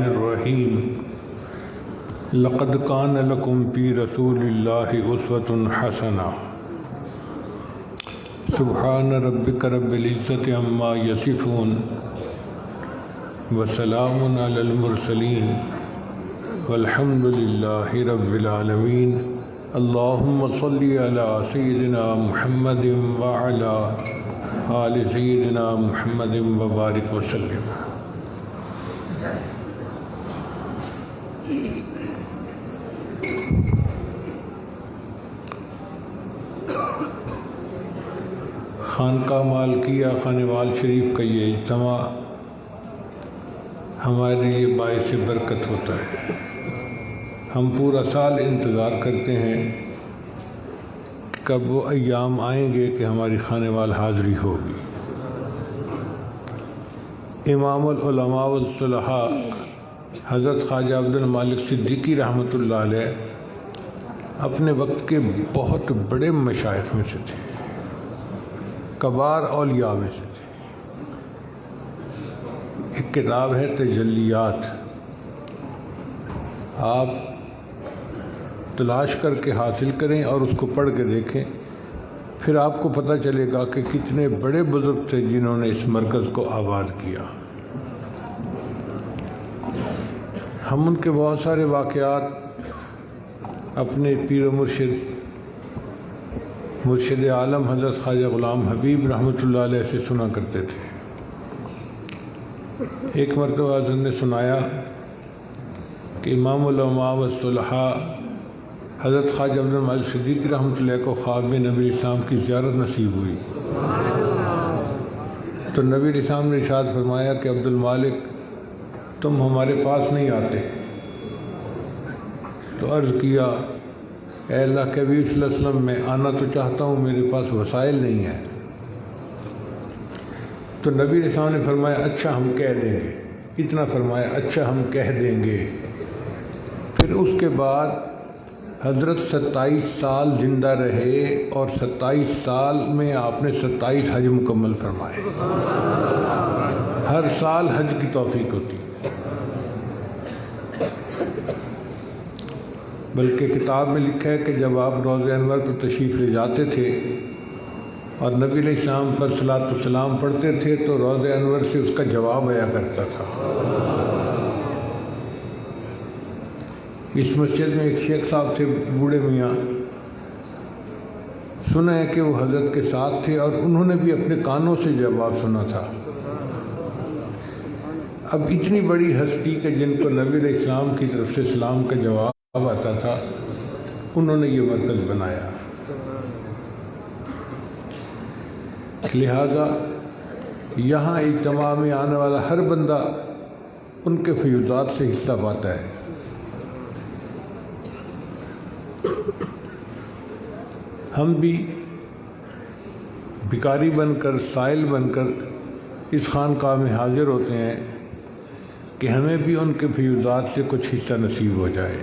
الرحیم لقد کان لکم فی رسول اللہ اسوۃ حسنہ سبحان ربک رب العزۃ عما یصفون وسلام علی المرسلین والحمد للہ رب العالمین اللہم صلی علی سیدنا محمد وعلی آل سیدنا محمد وبارک وسلم۔ خانقاہ مالکیہ خانوال شریف کا یہ اجتماع ہمارے لیے باعث برکت ہوتا ہے۔ ہم پورا سال انتظار کرتے ہیں کہ کب وہ ایام آئیں گے کہ ہماری خانوال حاضری ہوگی۔ امام العلماء والصلحاء حضرت خواجہ عبد المالک صدیقی رحمۃ اللہ علیہ اپنے وقت کے بہت بڑے مشائخ میں سے تھے، کبار اولیاء میں سے تھے۔ ایک کتاب ہے تجلیات، آپ تلاش کر کے حاصل کریں اور اس کو پڑھ کے دیکھیں، پھر آپ کو پتہ چلے گا کہ کتنے بڑے بزرگ تھے جنہوں نے اس مرکز کو آباد کیا۔ ہم ان کے بہت سارے واقعات اپنے پیر و مرشد عالم حضرت خواجہ غلام حبیب رحمۃ اللہ علیہ سے سنا کرتے تھے۔ ایک مرتبہ حضرت نے سنایا کہ امام العلماء والصلحاء حضرت خواجہ عبد المالک صدیقی رحمۃ اللہ کو خواب میں نبی اسلام کی زیارت نصیب ہوئی، تو نبی اسلام نے ارشاد فرمایا کہ عبد المالک تم ہمارے پاس نہیں آتے، تو عرض کیا اے اللہ کے حبیب صلی اللہ علیہ وسلم میں آنا تو چاہتا ہوں، میرے پاس وسائل نہیں ہیں۔ تو نبی علیہ السلام نے فرمایا اچھا ہم کہہ دیں گے، اتنا فرمایا اچھا ہم کہہ دیں گے۔ پھر اس کے بعد حضرت 27 سال زندہ رہے اور 27 سال میں آپ نے 27 حج مکمل فرمائے۔ ہر سال حج کی توفیق ہوتی، بلکہ کتاب میں لکھا ہے کہ جب آپ روضہ انور پر تشریف لے جاتے تھے اور نبی علیہ السلام پر صلاۃ والسلام پڑھتے تھے تو روضہ انور سے اس کا جواب آیا کرتا تھا۔ اس مسجد میں ایک شیخ صاحب تھے بوڑھے میاں، سنا ہے کہ وہ حضرت کے ساتھ تھے اور انہوں نے بھی اپنے کانوں سے جواب سنا تھا۔ اب اتنی بڑی ہستی کہ جن کو نبی علیہ السلام کی طرف سے سلام کا جواب آتا تھا، انہوں نے یہ مرکز بنایا۔ لہذا یہاں اجتماع میں آنے والا ہر بندہ ان کے فیوضات سے حصہ پاتا ہے۔ ہم بھی بھکاری بن کر، سائل بن کر اس خانقاہ میں حاضر ہوتے ہیں کہ ہمیں بھی ان کے فیوضات سے کچھ حصہ نصیب ہو جائے۔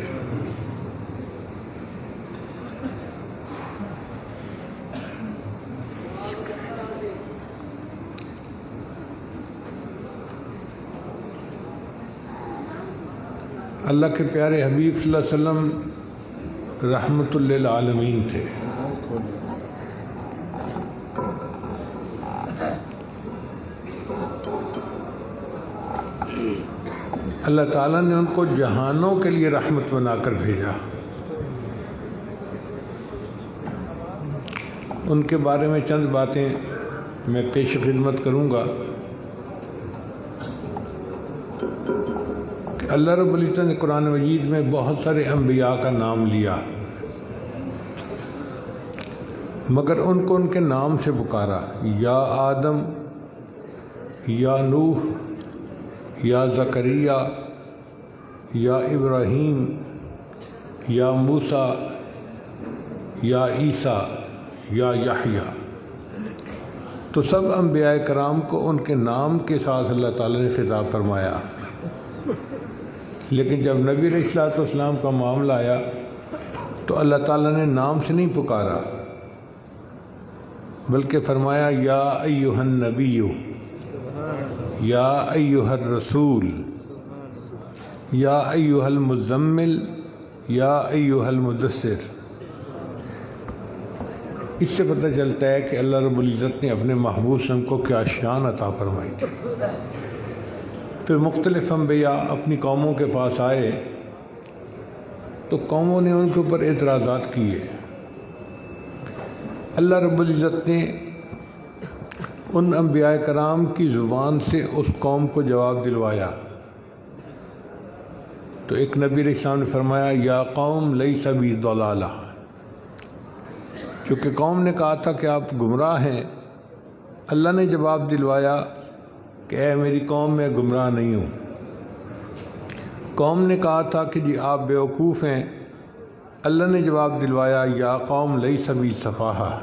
اللہ کے پیارے حبیب صلی اللہ علیہ وسلم رحمت للعالمین تھے۔ اللہ تعالیٰ نے ان کو جہانوں کے لیے رحمت بنا کر بھیجا۔ ان کے بارے میں چند باتیں میں پیش خدمت کروں گا کہ اللہ رب العزت نے قرآن مجید میں بہت سارے انبیاء کا نام لیا، مگر ان کو ان کے نام سے پکارا، یا آدم، یا نوح، یا زکریا، یا ابراہیم، یا موسیٰ، یا عیسیٰ، یا یحییٰ۔ تو سب انبیاء کرام کو ان کے نام کے ساتھ اللہ تعالیٰ نے خطاب فرمایا، لیکن جب نبی علیہ الصلوۃ والسلام کا معاملہ آیا تو اللہ تعالیٰ نے نام سے نہیں پکارا، بلکہ فرمایا یا ایھا النبی، یا ایھا الرسول، یا ایھا المزمل یا ایھا المدثر۔ اس سے پتہ چلتا ہے کہ اللہ رب العزت نے اپنے محبوب صلی اللہ علیہ وسلم کو کیا شان عطا فرمائی تھی۔ پھر مختلف انبیاء اپنی قوموں کے پاس آئے تو قوموں نے ان کے اوپر اعتراضات کیے۔ اللہ رب العزت نے ان انبیاء کرام کی زبان سے اس قوم کو جواب دلوایا۔ تو ایک نبی علیہ السلام نے فرمایا یا قوم لیس بی ضلالہ، کیونکہ قوم نے کہا تھا کہ آپ گمراہ ہیں۔ اللہ نے جواب دلوایا کہ اے میری قوم میں گمراہ نہیں ہوں۔ قوم نے کہا تھا کہ جی آپ بیوقوف ہیں۔ اللہ نے جواب دلوایا یا قوم لیس بی سفاہہ۔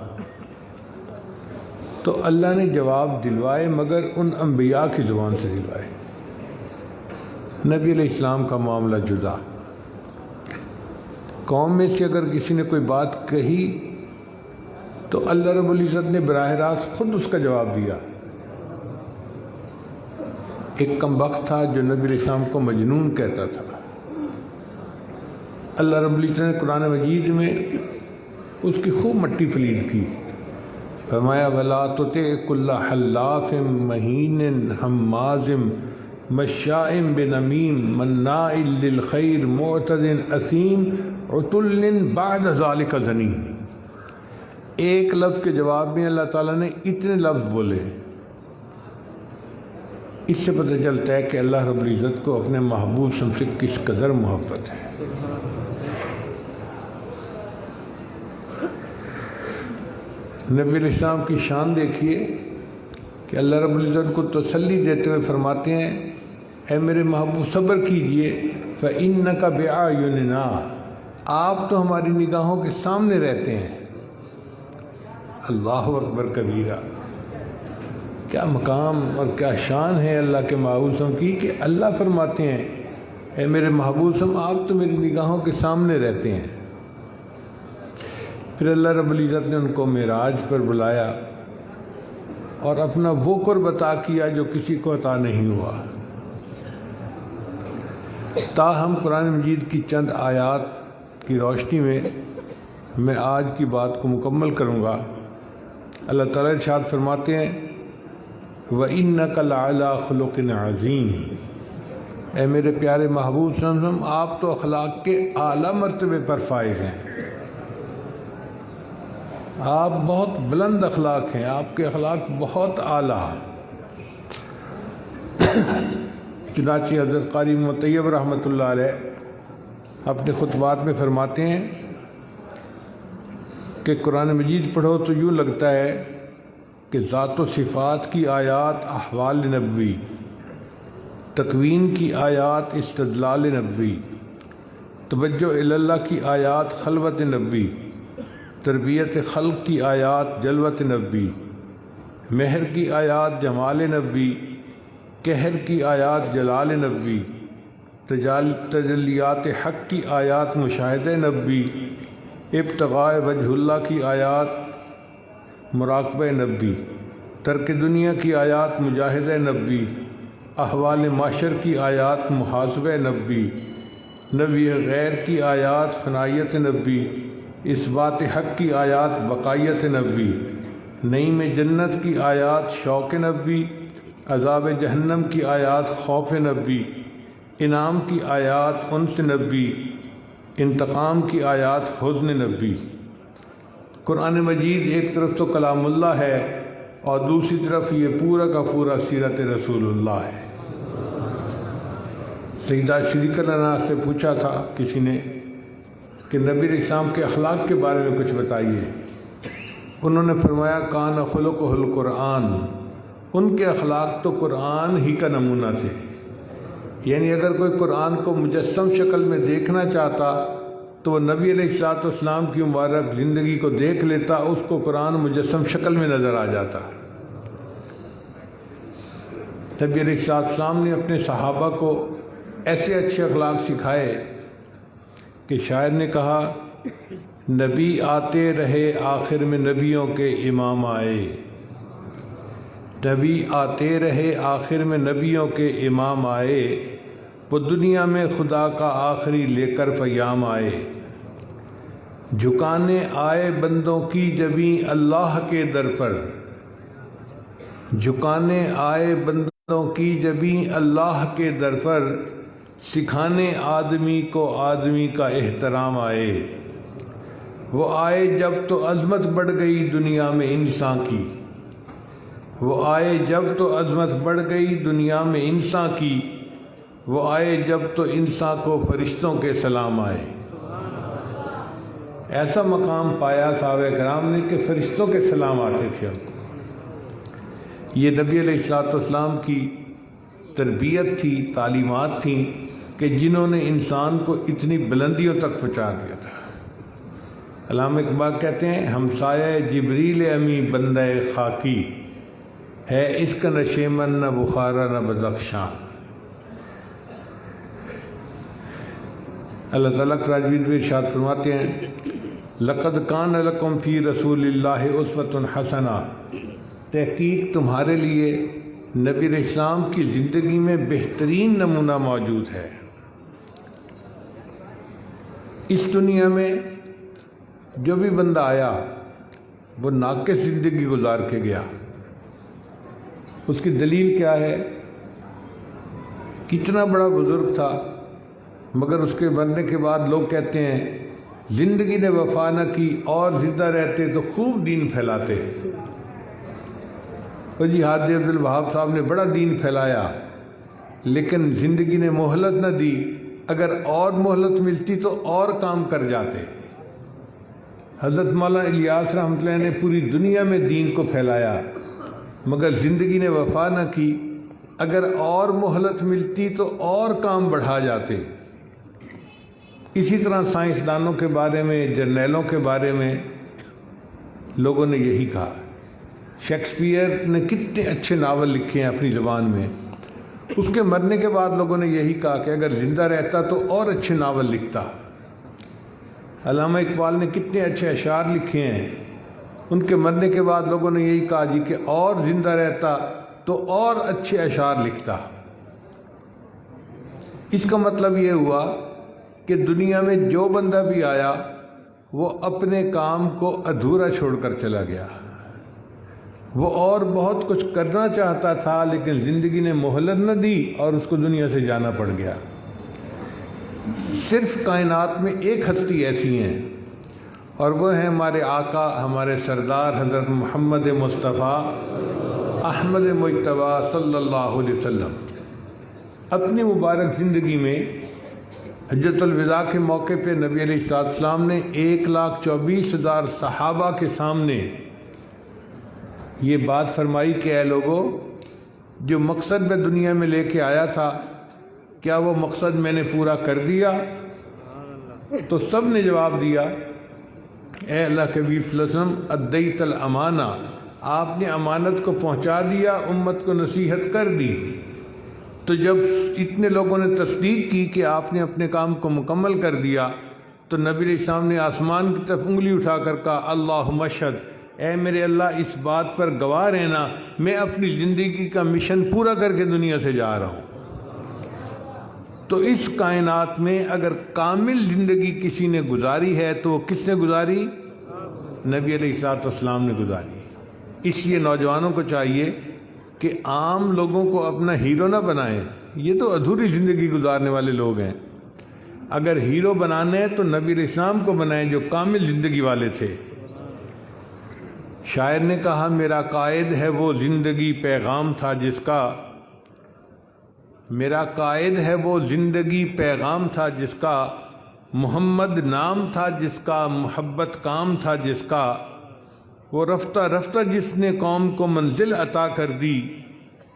تو اللہ نے جواب دلوائے مگر ان انبیاء کی زبان سے دلوائے۔ نبی علیہ السلام کا معاملہ جدا۔ قوم میں سے اگر کسی نے کوئی بات کہی تو اللہ رب العزت نے براہ راست خود اس کا جواب دیا۔ ایک کم بخت تھا جو نبی علیہ السلام کو مجنون کہتا تھا۔ اللہ رب العزت نے قرآن مجید میں اس کی خوب مٹی پلید کی۔ فرمایا وَلَا تُطِعْ كُلَّ حَلَّافٍ مَّهِینٍ ہَمَّازٍ مَّشَّاءٍ بِنَمِیمٍ مَّنَّاعٍ لِلْخَیرِ مُعْتَدٍ أَثِیمٍ عُتُلٍّ بَعْدَ ذَلِکَ زَنِیمٍ۔ ایک لفظ کے جواب میں اللہ تعالیٰ نے اتنے لفظ بولے۔ اس سے پتہ چلتا ہے کہ اللہ رب العزت کو اپنے محبوب سے کس قدر محبت ہے۔ نبی علیہ السلام کی شان دیکھیے کہ اللہ رب العزت کو تسلی دیتے ہوئے فرماتے ہیں اے میرے محبوب صبر کیجئے فَإِنَّكَ بِأَعْيُنِنَا، آپ تو ہماری نگاہوں کے سامنے رہتے ہیں۔ اللہ اکبر کبیرہ، کیا مقام اور کیا شان ہے اللہ کے محبوب کی کہ اللہ فرماتے ہیں اے میرے محبوب آپ تو میری نگاہوں کے سامنے رہتے ہیں۔ پھر اللہ رب العزت نے ان کو معراج پر بلایا اور اپنا وہ قرب عطا کیا جو کسی کو عطا نہیں ہوا۔ تاہم قرآن مجید کی چند آیات کی روشنی میں آج کی بات کو مکمل کروں گا۔ اللہ تعالیٰ ارشاد فرماتے ہیں وَإِنَّكَ لَعَلَىٰ خُلُقٍ عَظِيمٍ، اے میرے پیارے محبوب صلی اللہ علیہ وسلم آپ تو اخلاق کے اعلیٰ مرتبے پر فائز ہیں۔ آپ بہت بلند اخلاق ہیں، آپ کے اخلاق بہت اعلیٰ۔ چنانچہ حضرت قاری مطیب رحمۃ اللہ علیہ اپنے خطبات میں فرماتے ہیں کہ قرآن مجید پڑھو تو یوں لگتا ہے کہ ذات و صفات کی آیات احوال نبوی، تکوین کی آیات استدلال نبوی، توجہ الی اللہ کی آیات خلوت نبوی، تربیت خلق کی آیات جلوت نبوی، مہر کی آیات جمال نبوی، قہر کی آیات جلال نبوی، تجلیات حق کی آیات مشاہدہ نبوی، ابتغاء وجہ اللہ کی آیات مراقبہ نبوی، ترک دنیا کی آیات مجاہدہ نبوی، احوال معاشر کی آیات محاسبہ نبوی، نبی غیر کی آیات فنائیت نبوی، اثبات حق کی آیات بقائیت نبوی، نعیم جنت کی آیات شوق نبوی، عذاب جہنم کی آیات خوف نبوی، انعام کی آیات انس نبوی، انتقام کی آیات حزن نبوی۔ قرآن مجید ایک طرف تو کلام اللہ ہے اور دوسری طرف یہ پورا کا پورا سیرت رسول اللہ ہے۔ سیدہ صدیقہ عنہا سے پوچھا تھا کسی نے کہ نبی علیہ السلام کے اخلاق کے بارے میں کچھ بتائیے۔ انہوں نے فرمایا کان خلقہ القرآن، ان کے اخلاق تو قرآن ہی کا نمونہ تھے۔ یعنی اگر کوئی قرآن کو مجسم شکل میں دیکھنا چاہتا تو وہ نبی علیہ السلام کی مبارک زندگی کو دیکھ لیتا، اس کو قرآن مجسم شکل میں نظر آ جاتا۔ نبی علیہ السلام نے اپنے صحابہ کو ایسے اچھے اخلاق سکھائے کہ شاعر نے کہا نبی آتے رہے آخر میں نبیوں کے امام آئے، نبی آتے رہے آخر میں نبیوں کے امام آئے، وہ دنیا میں خدا کا آخری لے کر پیام آئے، جھکانے آئے بندوں کی جبیں اللہ کے در پر، جھکانے آئے بندوں کی جبیں اللہ کے در پر، سکھانے آدمی کو آدمی کا احترام آئے۔ وہ آئے جب تو عظمت بڑھ گئی دنیا میں انسان کی، وہ آئے جب تو عظمت بڑھ گئی دنیا میں انسان کی، وہ آئے جب تو انسان کو فرشتوں کے سلام آئے۔ ایسا مقام پایا صحابہ کرام نے کہ فرشتوں کے سلام آتے تھے ان کو۔ یہ نبی علیہ الصلوۃ والسلام کی تربیت تھی، تعلیمات تھیں کہ جنہوں نے انسان کو اتنی بلندیوں تک پہنچا دیا تھا۔ علامہ اقبال کہتے ہیں ہمسایہ جبریل امی بندہ خاکی، ہے اس کا نہ شیمن نہ بخارا نہ بدخشاں۔ اللہ تعالیٰ راجوید میں ارشاد فرماتے ہیں لقد کان لکم فی رسول اللہ اسوۃ حسنہ، تحقیق تمہارے لیے نبی علیہ السلام کی زندگی میں بہترین نمونہ موجود ہے۔ اس دنیا میں جو بھی بندہ آیا وہ ناقص زندگی گزار کے گیا۔ اس کی دلیل کیا ہے؟ کتنا بڑا بزرگ تھا مگر اس کے مرنے کے بعد لوگ کہتے ہیں زندگی نے وفا نہ کی اور زندہ رہتے تو خوب دین پھیلاتے۔ اور جی حاجی عبد الوہاب صاحب نے بڑا دین پھیلایا لیکن زندگی نے مہلت نہ دی، اگر اور مہلت ملتی تو اور کام کر جاتے۔ حضرت مولانا الیاس رحمۃ اللہ نے پوری دنیا میں دین کو پھیلایا مگر زندگی نے وفا نہ کی، اگر اور مہلت ملتی تو اور کام بڑھا جاتے۔ اسی طرح سائنسدانوں کے بارے میں، جرنیلوں کے بارے میں لوگوں نے یہی کہا۔ شیکسپیئر نے کتنے اچھے ناول لکھے ہیں اپنی زبان میں، اس کے مرنے کے بعد لوگوں نے یہی کہا کہ اگر زندہ رہتا تو اور اچھے ناول لکھتا۔ علامہ اقبال نے کتنے اچھے اشعار لکھے ہیں، ان کے مرنے کے بعد لوگوں نے یہی کہا جی کہ اور زندہ رہتا تو اور اچھے اشعار لکھتا۔ اس کا مطلب یہ ہوا کہ دنیا میں جو بندہ بھی آیا وہ اپنے کام کو ادھورا چھوڑ کر چلا گیا۔ وہ اور بہت کچھ کرنا چاہتا تھا لیکن زندگی نے مہلت نہ دی اور اس کو دنیا سے جانا پڑ گیا۔ صرف کائنات میں ایک ہستی ایسی ہیں اور وہ ہیں ہمارے آقا، ہمارے سردار حضرت محمد مصطفیٰ احمد مجتبیٰ صلی اللہ علیہ وسلم۔ اپنی مبارک زندگی میں حجۃ الوداع کے موقع پہ نبی علیہ السلام نے 1,24,000 صحابہ کے سامنے یہ بات فرمائی کہ اے لوگو، جو مقصد میں دنیا میں لے کے آیا تھا کیا وہ مقصد میں نے پورا کر دیا؟ تو سب نے جواب دیا اے اللہ کے حبیب صلی اللہ علیہ وسلم ادیت الامانہ، آپ نے امانت کو پہنچا دیا، امت کو نصیحت کر دی۔ تو جب اتنے لوگوں نے تصدیق کی کہ آپ نے اپنے کام کو مکمل کر دیا تو نبی علیہ السلام نے آسمان کی طرف انگلی اٹھا کر کہا اللہم اشہد، اے میرے اللہ اس بات پر گواہ رہنا میں اپنی زندگی کا مشن پورا کر کے دنیا سے جا رہا ہوں۔ تو اس کائنات میں اگر کامل زندگی کسی نے گزاری ہے تو وہ کس نے گزاری؟ نبی علیہ السلام نے گزاری۔ اس لیے نوجوانوں کو چاہیے کہ عام لوگوں کو اپنا ہیرو نہ بنائیں، یہ تو ادھوری زندگی گزارنے والے لوگ ہیں۔ اگر ہیرو بنانے ہیں تو نبی علیہ السلام کو بنائیں جو کامل زندگی والے تھے۔ شاعر نے کہا میرا قائد ہے وہ زندگی پیغام تھا جس کا، میرا قائد ہے وہ زندگی پیغام تھا جس کا، محمد نام تھا جس کا، محبت کام تھا جس کا، وہ رفتہ رفتہ جس نے قوم کو منزل عطا کر دی،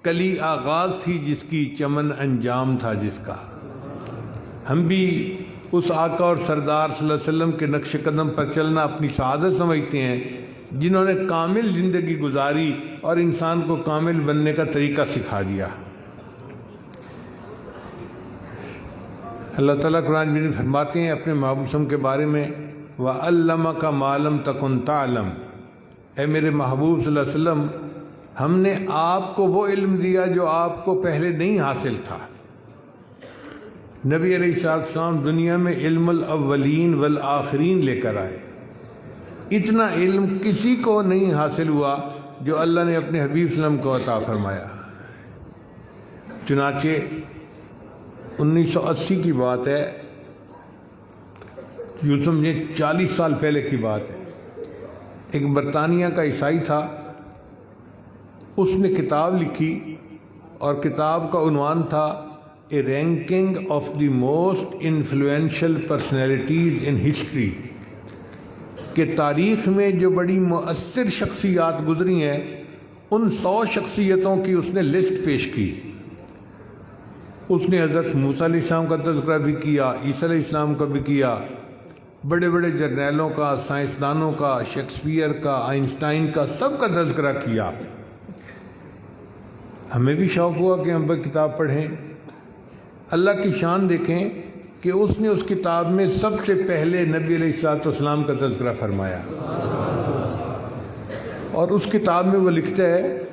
کلی آغاز تھی جس کی، چمن انجام تھا جس کا۔ ہم بھی اس آقا اور سردار صلی اللہ علیہ وسلم کے نقش قدم پر چلنا اپنی سعادت سمجھتے ہیں جنہوں نے کامل زندگی گزاری اور انسان کو کامل بننے کا طریقہ سکھا دیا۔ اللہ تعالیٰ قرآن میں فرماتے ہیں اپنے محبوب کے بارے میں وَعَلَّمَكَ مَا لَمْ تَكُنْ تَعْلَمْ، اے میرے محبوب صلی اللہ علیہ وسلم ہم نے آپ کو وہ علم دیا جو آپ کو پہلے نہیں حاصل تھا۔ نبی علیہ السلام دنیا میں علم الاولین والآخرین لے کر آئے. اتنا علم کسی کو نہیں حاصل ہوا جو اللہ نے اپنے حبیب صلی اللہ علیہ وسلم کو عطا فرمایا. چنانچہ 1980 کی بات ہے، یوں سمجھیں 40 سال پہلے کی بات ہے. ایک برطانیہ کا عیسائی تھا، اس نے کتاب لکھی اور کتاب کا عنوان تھا a ranking of the most influential personalities in history, کہ تاریخ میں جو بڑی مؤثر شخصیات گزری ہیں ان 100 شخصیتوں کی اس نے لسٹ پیش کی. اس نے حضرت موسیٰ علیہ السلام کا تذکرہ بھی کیا، عیسیٰ علیہ السلام کا بھی کیا، بڑے بڑے جرنیلوں کا، سائنسدانوں کا، شیکسپیئر کا، آئنسٹائن کا، سب کا تذکرہ کیا. ہمیں بھی شوق ہوا کہ ہم پر کتاب پڑھیں. اللہ کی شان دیکھیں کہ اس نے اس کتاب میں سب سے پہلے نبی علیہ السلام کا تذکرہ فرمایا. اور اس کتاب میں وہ لکھتا ہے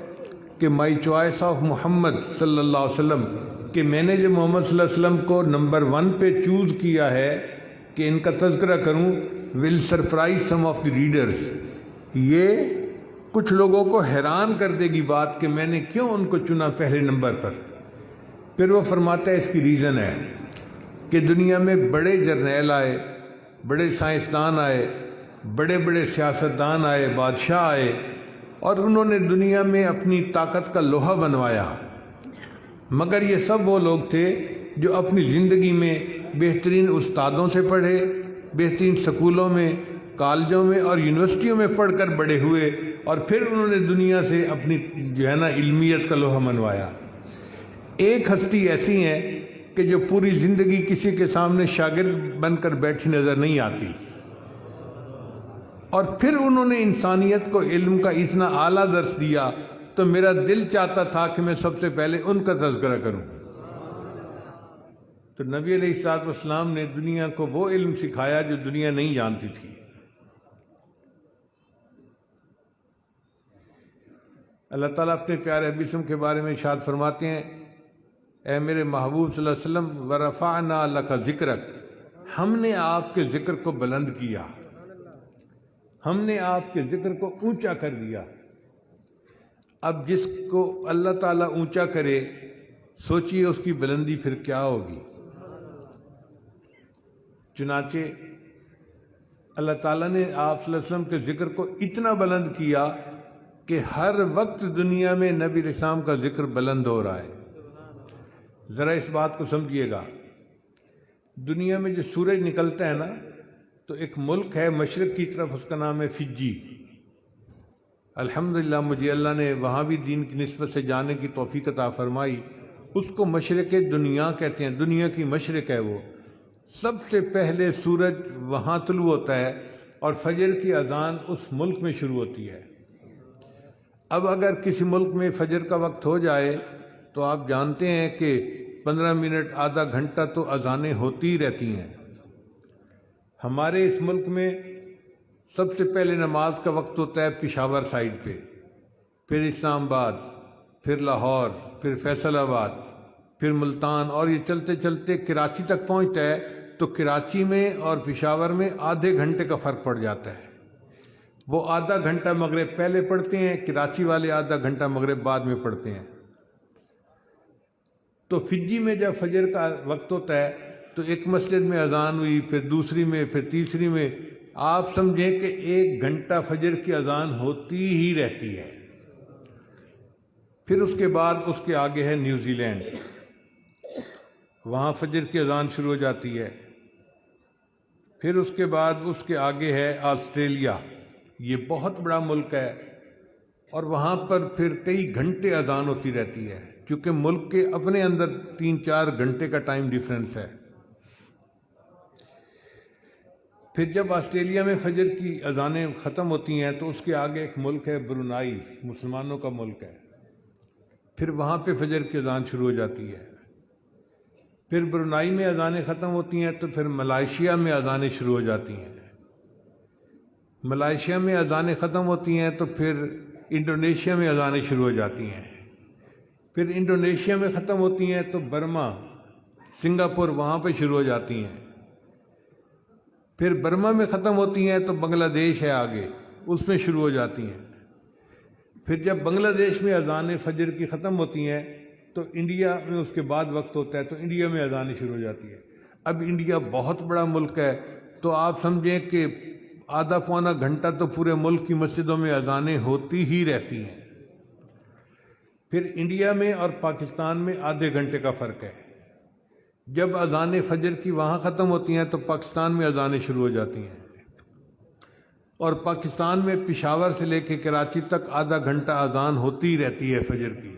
کہ مائی چوائس آف محمد صلی اللہ علیہ وسلم، کہ میں نے جو محمد صلی اللہ علیہ وسلم کو نمبر 1 پہ چوز کیا ہے کہ ان کا تذکرہ کروں، will surprise some of the readers. یہ کچھ لوگوں کو حیران کر دے گی بات کہ میں نے کیوں ان کو چنا پہلے نمبر پر. پھر وہ فرماتا ہے اس کی ریزن ہے کہ دنیا میں بڑے جرنیل آئے، بڑے سائنسدان آئے، بڑے بڑے سیاستدان آئے، بادشاہ آئے، اور انہوں نے دنیا میں اپنی طاقت کا لوہا بنوایا، مگر یہ سب وہ لوگ تھے جو اپنی زندگی میں بہترین استادوں سے پڑھے، بہترین سکولوں میں، کالجوں میں اور یونیورسٹیوں میں پڑھ کر بڑے ہوئے، اور پھر انہوں نے دنیا سے اپنی جو ہے نا علمیت کا لوہا منوایا. ایک ہستی ایسی ہیں کہ جو پوری زندگی کسی کے سامنے شاگرد بن کر بیٹھی نظر نہیں آتی، اور پھر انہوں نے انسانیت کو علم کا اتنا اعلیٰ درس دیا تو میرا دل چاہتا تھا کہ میں سب سے پہلے ان کا تذکرہ کروں. تو نبی علیہ السلام نے دنیا کو وہ علم سکھایا جو دنیا نہیں جانتی تھی. اللہ تعالیٰ اپنے پیارے حبیب صلی اللہ علیہ وسلم کے بارے میں ارشاد فرماتے ہیں، اے میرے محبوب صلی اللہ علیہ وسلم، وَرَفَعْنَا لَكَ ذِكْرَكَ، ہم نے آپ کے ذکر کو بلند کیا، ہم نے آپ کے ذکر کو اونچا کر دیا. اب جس کو اللہ تعالیٰ اونچا کرے، سوچئے اس کی بلندی پھر کیا ہوگی. چنانچہ اللہ تعالیٰ نے آپ صلی اللہ علیہ وسلم کے ذکر کو اتنا بلند کیا کہ ہر وقت دنیا میں نبی علیہ السلام کا ذکر بلند ہو رہا ہے. ذرا اس بات کو سمجھیے گا، دنیا میں جو سورج نکلتا ہے نا، تو ایک ملک ہے مشرق کی طرف، اس کا نام ہے فجی. الحمدللہ مجھے اللہ نے وہاں بھی دین کی نسبت سے جانے کی توفیق عطا فرمائی. اس کو مشرق دنیا کہتے ہیں، دنیا کی مشرق ہے وہ. سب سے پہلے سورج وہاں طلوع ہوتا ہے اور فجر کی اذان اس ملک میں شروع ہوتی ہے. اب اگر کسی ملک میں فجر کا وقت ہو جائے تو آپ جانتے ہیں کہ 15 منٹ آدھا گھنٹہ تو اذانیں ہوتی ہی رہتی ہیں. ہمارے اس ملک میں سب سے پہلے نماز کا وقت ہوتا ہے پشاور سائڈ پہ، پھر اسلام آباد، پھر لاہور، پھر فیصل آباد، پھر ملتان، اور یہ چلتے چلتے کراچی تک پہنچتا ہے. تو کراچی میں اور پشاور میں آدھے گھنٹے کا فرق پڑ جاتا ہے. وہ آدھا گھنٹہ مغرب پہلے پڑھتے ہیں، کراچی والے آدھا گھنٹہ مغرب بعد میں پڑھتے ہیں. تو فجی میں جب فجر کا وقت ہوتا ہے تو ایک مسجد میں اذان ہوئی، پھر دوسری میں، پھر تیسری میں، آپ سمجھیں کہ 1 گھنٹہ فجر کی اذان ہوتی ہی رہتی ہے. پھر اس کے بعد اس کے آگے ہے نیوزی لینڈ، وہاں فجر کی اذان شروع ہو جاتی ہے. پھر اس کے بعد اس کے آگے ہے آسٹریلیا، یہ بہت بڑا ملک ہے، اور وہاں پر پھر کئی گھنٹے اذان ہوتی رہتی ہے، کیونکہ ملک کے اپنے اندر 3-4 گھنٹے کا ٹائم ڈیفرنس ہے. پھر جب آسٹریلیا میں فجر کی اذانیں ختم ہوتی ہیں تو اس کے آگے ایک ملک ہے برونائی، مسلمانوں کا ملک ہے. پھر وہاں پہ فجر کی اذان شروع ہو جاتی ہے. پھر برونائی میں اذانیں ختم ہوتی ہیں تو پھر ملائیشیا میں اذانیں شروع ہو جاتی ہیں. ملائیشیا میں اذانیں ختم ہوتی ہیں تو پھر انڈونیشیا میں اذانیں شروع ہو جاتی ہیں. پھر انڈونیشیا میں ختم ہوتی ہیں تو برما، سنگاپور وہاں پہ شروع ہو جاتی ہیں، پھر برما میں ختم ہوتی ہیں تو بنگلہ دیش ہے آگے، اس میں شروع ہو جاتی ہیں، پھر جب بنگلہ دیش میں اذان فجر کی ختم ہوتی ہیں تو انڈیا میں اس کے بعد وقت ہوتا ہے تو انڈیا میں اذان شروع ہو جاتی ہے۔ اب انڈیا بہت بڑا ملک ہے تو آپ سمجھیں کہ آدھا پونا گھنٹہ تو پورے ملک کی مسجدوں میں اذانیں ہوتی ہی رہتی ہیں۔ پھر انڈیا میں اور پاکستان میں آدھے گھنٹے کا فرق ہے، جب اذان فجر کی وہاں ختم ہوتی ہیں تو پاکستان میں اذانیں شروع ہو جاتی ہیں، اور پاکستان میں پشاور سے لے کے کراچی تک آدھا گھنٹہ اذان ہوتی ہی رہتی ہے فجر کی۔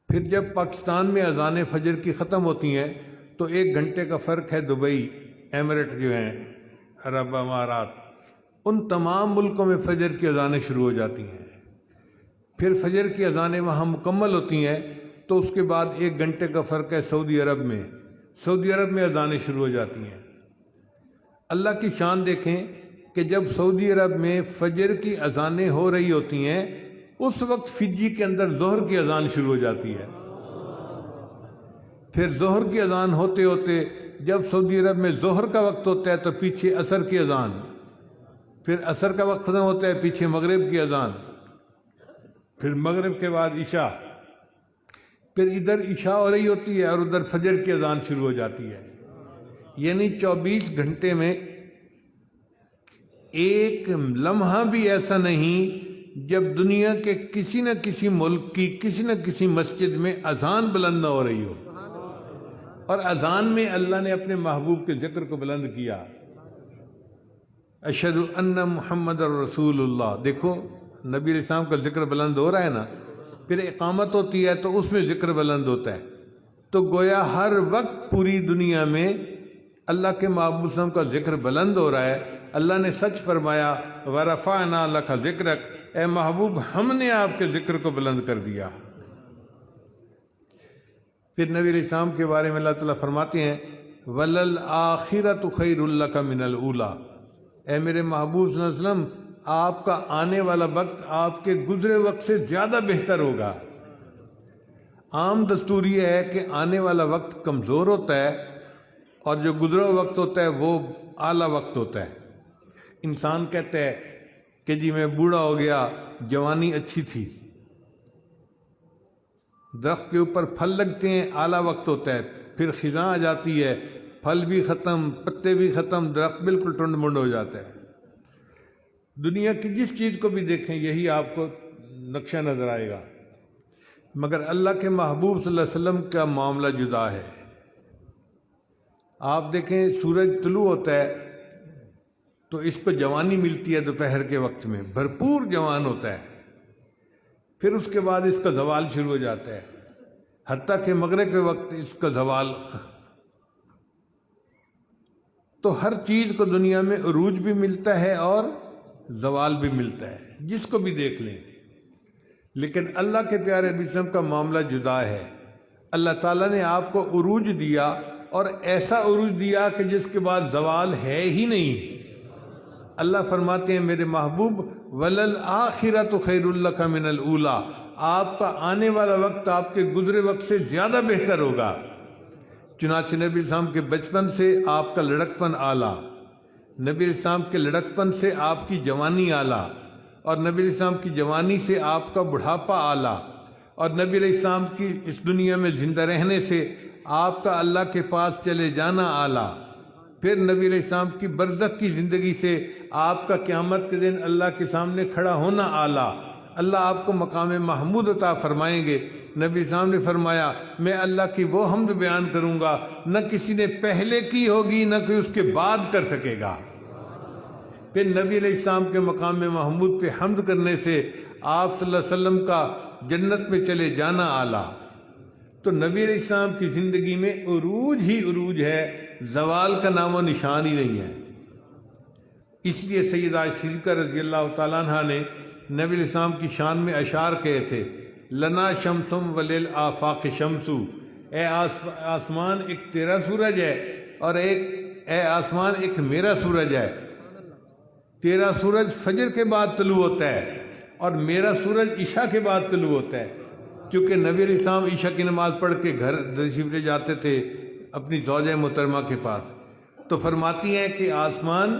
پھر جب پاکستان میں اذان فجر کی ختم ہوتی ہیں تو 1 گھنٹے کا فرق ہے دبئی، ایمریٹ جو ہیں عرب امارات، ان تمام ملکوں میں فجر کی اذانیں شروع ہو جاتی ہیں۔ پھر فجر کی اذانیں وہاں مکمل ہوتی ہیں تو اس کے بعد 1 گھنٹے کا فرق ہے سعودی عرب میں، سعودی عرب میں اذانیں شروع ہو جاتی ہیں۔ اللہ کی شان دیکھیں کہ جب سعودی عرب میں فجر کی اذانیں ہو رہی ہوتی ہیں اس وقت فجی کے اندر ظہر کی اذان شروع ہو جاتی ہے، پھر ظہر کی اذان ہوتے ہوتے جب سعودی عرب میں ظہر کا وقت ہوتا ہے تو پیچھے عصر کی اذان، پھر عصر کا وقت ختم ہوتا ہے پیچھے مغرب کی اذان، پھر مغرب کے بعد عشاء، پھر ادھر عشاء ہو رہی ہوتی ہے اور ادھر فجر کی اذان شروع ہو جاتی ہے۔ یعنی 24 گھنٹے میں ایک لمحہ بھی ایسا نہیں جب دنیا کے کسی نہ کسی ملک کی کسی نہ کسی مسجد میں اذان بلند نہ ہو رہی ہو، اور اذان میں اللہ نے اپنے محبوب کے ذکر کو بلند کیا، اشہد ان محمد رسول اللہ۔ دیکھو نبی علیہ السلام کا ذکر بلند ہو رہا ہے نا، پھر اقامت ہوتی ہے تو اس میں ذکر بلند ہوتا ہے، تو گویا ہر وقت پوری دنیا میں اللہ کے محبوب صلی اللہ علیہ وسلم کا ذکر بلند ہو رہا ہے۔ اللہ نے سچ فرمایا وَرَفَعْنَا لَكَ ذِكْرَكَ، اے محبوب ہم نے آپ کے ذکر کو بلند کر دیا۔ پھر نبی علیہ السلام کے بارے میں اللہ تعالیٰ فرماتے ہیں وَلَلْآخِرَةُ خَيْرٌ لَكَ مِنَ الْأُولَىٰ، اے میرے محبوب صلی اللہ علیہ وسلم آپ کا آنے والا وقت آپ کے گزرے وقت سے زیادہ بہتر ہوگا۔ عام دستور یہ ہے کہ آنے والا وقت کمزور ہوتا ہے اور جو گزرا وقت ہوتا ہے وہ اعلیٰ وقت ہوتا ہے۔ انسان کہتا ہے کہ جی میں بوڑھا ہو گیا، جوانی اچھی تھی، درخت کے اوپر پھل لگتے ہیں اعلیٰ وقت ہوتا ہے، پھر خزاں آ جاتی ہے، پھل بھی ختم، پتے بھی ختم، درخت بالکل ٹنڈ منڈ ہو جاتا ہے۔ دنیا کی جس چیز کو بھی دیکھیں یہی آپ کو نقشہ نظر آئے گا، مگر اللہ کے محبوب صلی اللہ علیہ وسلم کا معاملہ جدا ہے۔ آپ دیکھیں سورج طلوع ہوتا ہے تو اس کو جوانی ملتی ہے، دوپہر کے وقت میں بھرپور جوان ہوتا ہے، پھر اس کے بعد اس کا زوال شروع ہو جاتا ہے، حتیٰ کہ مغرب کے وقت اس کا زوال۔ تو ہر چیز کو دنیا میں عروج بھی ملتا ہے اور زوال بھی ملتا ہے، جس کو بھی دیکھ لیں، لیکن اللہ کے پیارے بسم کا معاملہ جدا ہے۔ اللہ تعالیٰ نے آپ کو عروج دیا اور ایسا عروج دیا کہ جس کے بعد زوال ہے ہی نہیں۔ اللہ فرماتے ہیں میرے محبوب وَلَلْآخِرَةُ خَيْرٌ لَكَ مِنَ الْأُولَىٰ، آپ کا آنے والا وقت آپ کے گزرے وقت سے زیادہ بہتر ہوگا۔ چنانچہ نبی السلام کے بچپن سے آپ کا لڑکپن اعلیٰ، نبی السلام کے لڑکپن سے آپ کی جوانی اعلیٰ، اور نبی السلام کی جوانی سے آپ کا بڑھاپا اعلیٰ، اور نبی علیہ السلام کی اس دنیا میں زندہ رہنے سے آپ کا اللہ کے پاس چلے جانا اعلیٰ، پھر نبی علیہ السلام کی برزخ کی زندگی سے آپ کا قیامت کے دن اللہ کے سامنے کھڑا ہونا اعلیٰ۔ اللہ آپ کو مقام محمود عطا فرمائیں گے۔ نبی السلام نے فرمایا میں اللہ کی وہ حمد بیان کروں گا نہ کسی نے پہلے کی ہوگی نہ کوئی اس کے بعد کر سکے گا۔ پھر نبی علیہ السلام کے مقام محمود پہ حمد کرنے سے آپ صلی اللہ علیہ وسلم کا جنت میں چلے جانا اعلیٰ۔ تو نبی علیہ السلام کی زندگی میں عروج ہی عروج ہے، زوال کا نام و نشان ہی نہیں ہے۔ اس لیے سیدہ صدیقہ رضی اللہ تعالیٰ عنہ نے نبی علیہ السلام کی شان میں اشعار کہے تھے لنا شمسم وللآفاق شمسو، اے آسمان ایک تیرا سورج ہے اور اے آسمان ایک میرا سورج ہے۔ تیرا سورج فجر کے بعد طلوع ہوتا ہے اور میرا سورج عشاء کے بعد طلوع ہوتا ہے۔ چونکہ نبی علیہ السلام عشاء کی نماز پڑھ کے گھر تشریف لے جاتے تھے اپنی زوجہ محترمہ کے پاس، تو فرماتی ہیں کہ آسمان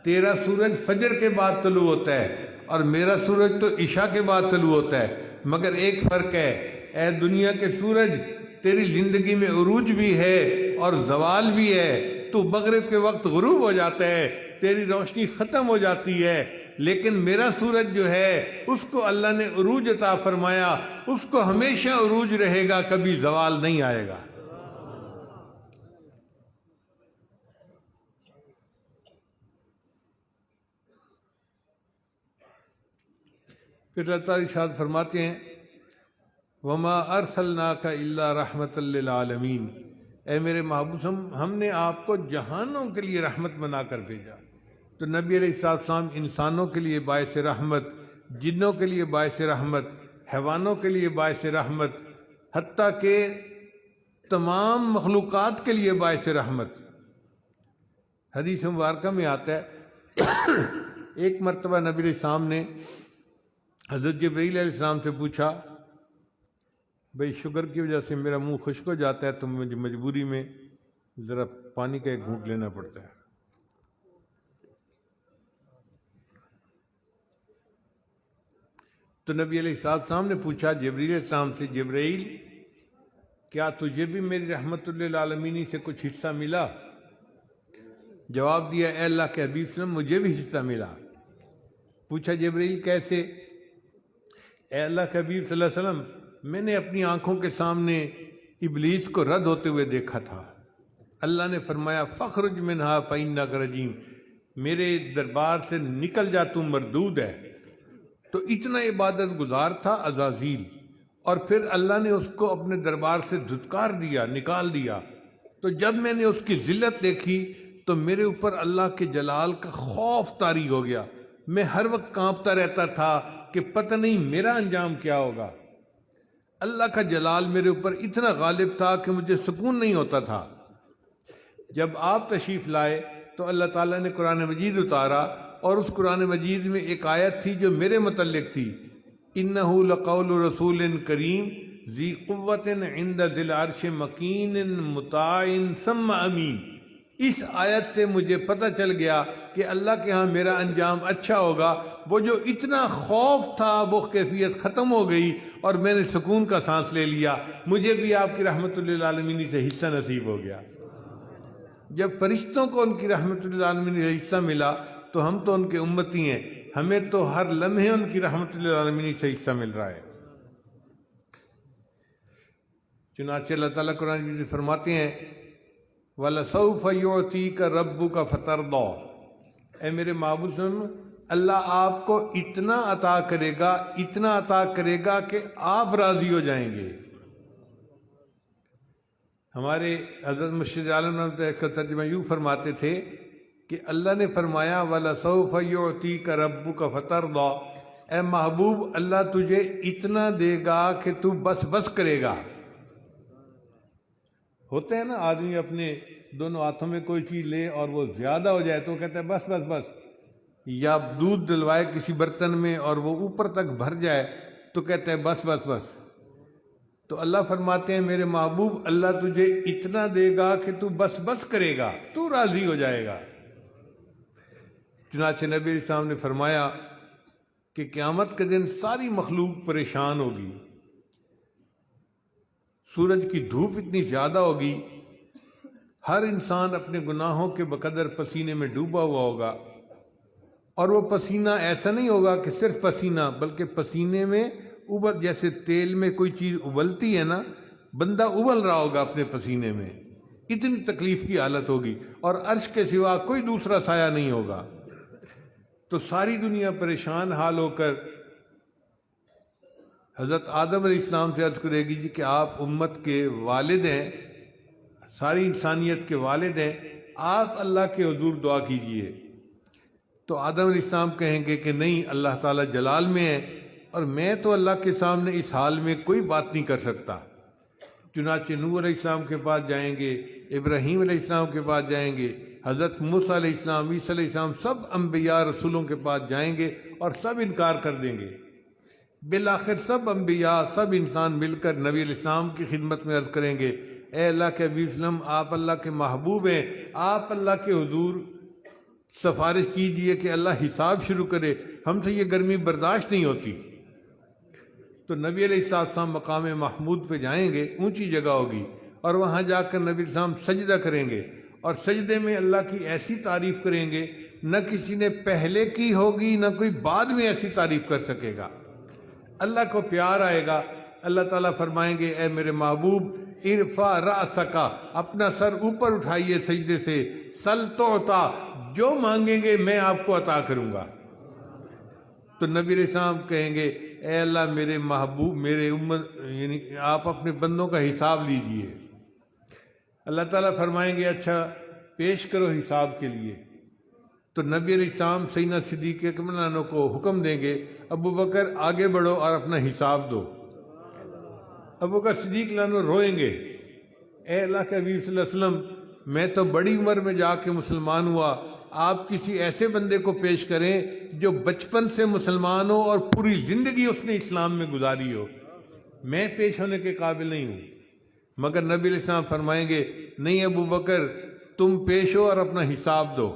تیرا سورج فجر کے بعد طلوع ہوتا ہے اور میرا سورج تو عشاء کے بعد طلوع ہوتا ہے، مگر ایک فرق ہے، اے دنیا کے سورج تیری زندگی میں عروج بھی ہے اور زوال بھی ہے، تو مغرب کے وقت غروب ہو جاتا ہے، تیری روشنی ختم ہو جاتی ہے، لیکن میرا سورج جو ہے اس کو اللہ نے عروج عطا فرمایا، اس کو ہمیشہ عروج رہے گا، کبھی زوال نہیں آئے گا۔ پھر اللہ تعالیٰ ارشاد فرماتے ہیں وَمَا أَرْسَلْنَاكَ إِلَّا رَحْمَةً لِّلْعَالَمِينَ، اے میرے محبوب ہم نے آپ کو جہانوں کے لیے رحمت بنا کر بھیجا۔ تو نبی علیہ السلام انسانوں کے لیے باعث رحمت، جنوں کے لیے باعث رحمت، حیوانوں کے لیے باعث رحمت، حتیٰ کہ تمام مخلوقات کے لیے باعث رحمت۔ حدیث مبارکہ میں آتا ہے ایک مرتبہ نبی علیہ السلام نے حضرت جبرائیل علیہ السلام سے پوچھا بھئی شوگر کی وجہ سے میرا منہ خشک ہو جاتا ہے تو مجھے مجبوری میں ذرا پانی کا ایک گھونٹ لینا پڑتا ہے۔ تو نبی علیہ السلام نے پوچھا جبرائیل علیہ السلام سے، جبرائیل کیا تجھے بھی میری رحمت للعالمین سے کچھ حصہ ملا؟ جواب دیا اے اللہ کے حبیب صلی اللہ علیہ وسلم مجھے بھی حصہ ملا۔ پوچھا جبرائیل کیسے؟ اے اللہ کے حبیب صلی اللہ علیہ وسلم میں نے اپنی آنکھوں کے سامنے ابلیس کو رد ہوتے ہوئے دیکھا تھا، اللہ نے فرمایا فخرج منہا فإنک رجیم، میرے دربار سے نکل جا تو مردود ہے۔ تو اتنا عبادت گزار تھا عزازیل، اور پھر اللہ نے اس کو اپنے دربار سے دھتکار دیا، نکال دیا۔ تو جب میں نے اس کی ذلت دیکھی تو میرے اوپر اللہ کے جلال کا خوف طاری ہو گیا، میں ہر وقت کانپتا رہتا تھا کہ پتہ نہیں میرا انجام کیا ہوگا۔ اللہ کا جلال میرے اوپر اتنا غالب تھا کہ مجھے سکون نہیں ہوتا تھا۔ جب آپ تشریف لائے تو اللہ تعالیٰ نے قرآن مجید اتارا، اور اس قرآن مجید میں ایک آیت تھی جو میرے متعلق تھی، اِنَّهُ لَقَوْلُ رَسُولٍ كَرِيمٍ ذِي قُوَّةٍ عِنْدَ ذِي الْعَرْشِ مَكِينٍ مُطَاعٍ ثُمَّ أَمِينٍ۔ اس آیت سے مجھے پتہ چل گیا کہ اللہ کے ہاں میرا انجام اچھا ہوگا۔ وہ جو اتنا خوف تھا وہ کیفیت ختم ہو گئی اور میں نے سکون کا سانس لے لیا، مجھے بھی آپ کی رحمت للعالمین سے حصہ نصیب ہو گیا۔ جب فرشتوں کو ان کی رحمت للعالمین سے حصہ ملا تو ہم تو ان کے امتی ہیں، ہمیں تو ہر لمحے ان کی رحمت للعالمین سے حصہ مل رہا ہے۔ چنانچہ اللہ تعالیٰ قرآن میں فرماتے ہیں وَلَسَوْفَ يُعْطِيكَ رَبُّكَ فَتَرْضَىٰ، اے میرے معبود سن، اللہ آپ کو اتنا عطا کرے گا، اتنا عطا کرے گا کہ آپ راضی ہو جائیں گے۔ ہمارے حضرت مرشد عالم رحمۃ اللہ علیہ کا ترجمہ یوں فرماتے تھے کہ اللہ نے فرمایا وَلَسَوْفَ يُعْطِيكَ رَبُّكَ فَتَرْضَىٰ، اے محبوب اللہ تجھے اتنا دے گا کہ تو بس بس کرے گا۔ ہوتا ہے نا آدمی اپنے دونوں ہاتھوں میں کوئی چیز لے اور وہ زیادہ ہو جائے تو کہتا ہے بس بس بس، یا دودھ ڈلوائے کسی برتن میں اور وہ اوپر تک بھر جائے تو کہتا ہے بس بس بس۔ تو اللہ فرماتے ہیں میرے محبوب اللہ تجھے اتنا دے گا کہ تو بس بس کرے گا، تو راضی ہو جائے گا۔ چنانچہ نبی علیہ السلام نے فرمایا کہ قیامت کے دن ساری مخلوق پریشان ہوگی، سورج کی دھوپ اتنی زیادہ ہوگی، ہر انسان اپنے گناہوں کے بقدر پسینے میں ڈوبا ہوا ہوگا، اور وہ پسینہ ایسا نہیں ہوگا کہ صرف پسینہ، بلکہ پسینے میں ابل، جیسے تیل میں کوئی چیز ابلتی ہے نا، بندہ ابل رہا ہوگا اپنے پسینے میں، اتنی تکلیف کی حالت ہوگی، اور عرش کے سوا کوئی دوسرا سایہ نہیں ہوگا۔ تو ساری دنیا پریشان حال ہو کر حضرت آدم علیہ السلام سے عرض کرے گی جی کہ آپ امت کے والد ہیں، ساری انسانیت کے والد ہیں، آپ اللہ کے حضور دعا کیجئے۔ تو آدم علیہ السلام کہیں گے کہ نہیں، اللہ تعالیٰ جلال میں ہے اور میں تو اللہ کے سامنے اس حال میں کوئی بات نہیں کر سکتا۔ چنانچہ نوح علیہ السلام کے پاس جائیں گے، ابراہیم علیہ السلام کے پاس جائیں گے، حضرت موسیٰ علیہ السلام، عیسیٰ علیہ السلام، سب انبیاء رسولوں کے پاس جائیں گے اور سب انکار کر دیں گے۔ بالآخر سب انبیاء، سب انسان مل کر نبی علیہ السلام کی خدمت میں عرض کریں گے، اے اللہ کے حبیب وسلم، آپ اللہ کے محبوب ہیں، آپ اللہ کے حضور سفارش کیجئے کہ اللہ حساب شروع کرے، ہم سے یہ گرمی برداشت نہیں ہوتی۔ تو نبی علیہ السلام مقام محمود پہ جائیں گے، اونچی جگہ ہوگی، اور وہاں جا کر نبی علیہ السلام سجدہ کریں گے، اور سجدے میں اللہ کی ایسی تعریف کریں گے نہ کسی نے پہلے کی ہوگی نہ کوئی بعد میں ایسی تعریف کر سکے گا۔ اللہ کو پیار آئے گا، اللہ تعالیٰ فرمائیں گے، اے میرے محبوب ارفع رأسک، اپنا سر اوپر اٹھائیے سجدے سے، سل تعطیٰ، جو مانگیں گے میں آپ کو عطا کروں گا۔ تو نبی علیہ السلام کہیں گے، اے اللہ میرے محبوب، میرے امت، یعنی آپ اپنے بندوں کا حساب لیجئے۔ اللہ تعالیٰ فرمائیں گے، اچھا پیش کرو حساب کے لیے۔ تو نبی علیہ السلام سیدنا صدیق اکبر رضی اللہ عنہ کو حکم دیں گے، ابو بکر آگے بڑھو اور اپنا حساب دو۔ ابو بکر صدیق رضی اللہ عنہ روئیں گے، اے اللہ کے حبیب صلی اللہ علیہ وسلم، میں تو بڑی عمر میں جا کے مسلمان ہوا، آپ کسی ایسے بندے کو پیش کریں جو بچپن سے مسلمان ہو اور پوری زندگی اس نے اسلام میں گزاری ہو، میں پیش ہونے کے قابل نہیں ہوں۔ مگر نبی علیہ السلام فرمائیں گے، نہیں ابو بکر، تم پیش ہو اور اپنا حساب دو۔